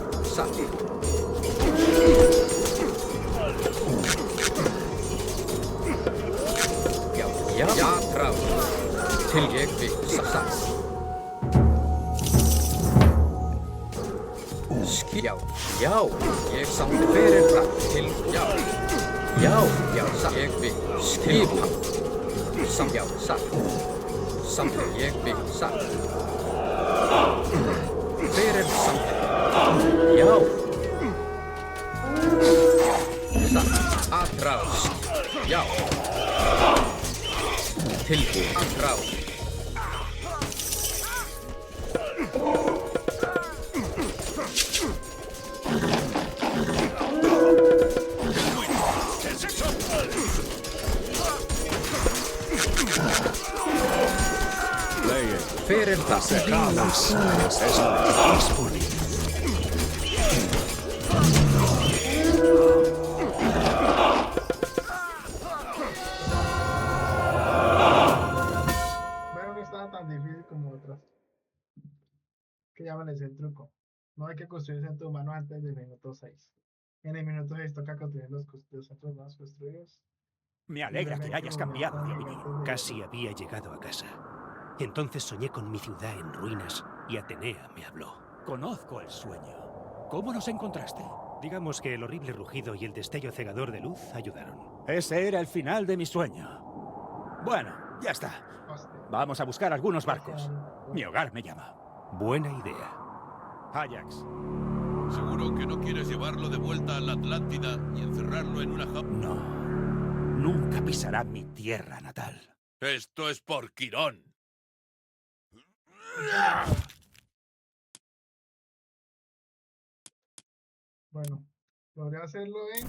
Já, tráð. Til ég við satt. Já, ég samti fyrir það. Til, já, satt. Ég við skipan. Já, satt. Samti ég við satt. Fyrir samti. Já. Satt. Atráð. Já. Tilbúið. Atráð. Fyrir það. Bueno, no estaba tan difícil como otras. Que ya me les sé el truco. No hay que construir centros humanos antes del minuto 6. En el minuto 6 toca construir los centros humanos construidos. Me alegra que hayas cambiado de opinión. Casi había llegado a casa. Entonces soñé con mi ciudad en ruinas y Atenea me habló. Conozco el sueño. ¿Cómo nos encontraste? Digamos que el horrible rugido y el destello cegador de luz ayudaron. Ese era el final de mi sueño. Bueno, ya está. Vamos a buscar algunos barcos. Mi hogar me llama. Buena idea. Ajax. ¿Seguro que no quieres llevarlo de vuelta a la Atlántida y encerrarlo en una jaula? No. Nunca pisará mi tierra natal. Esto es por Quirón. Bueno, podría hacerlo en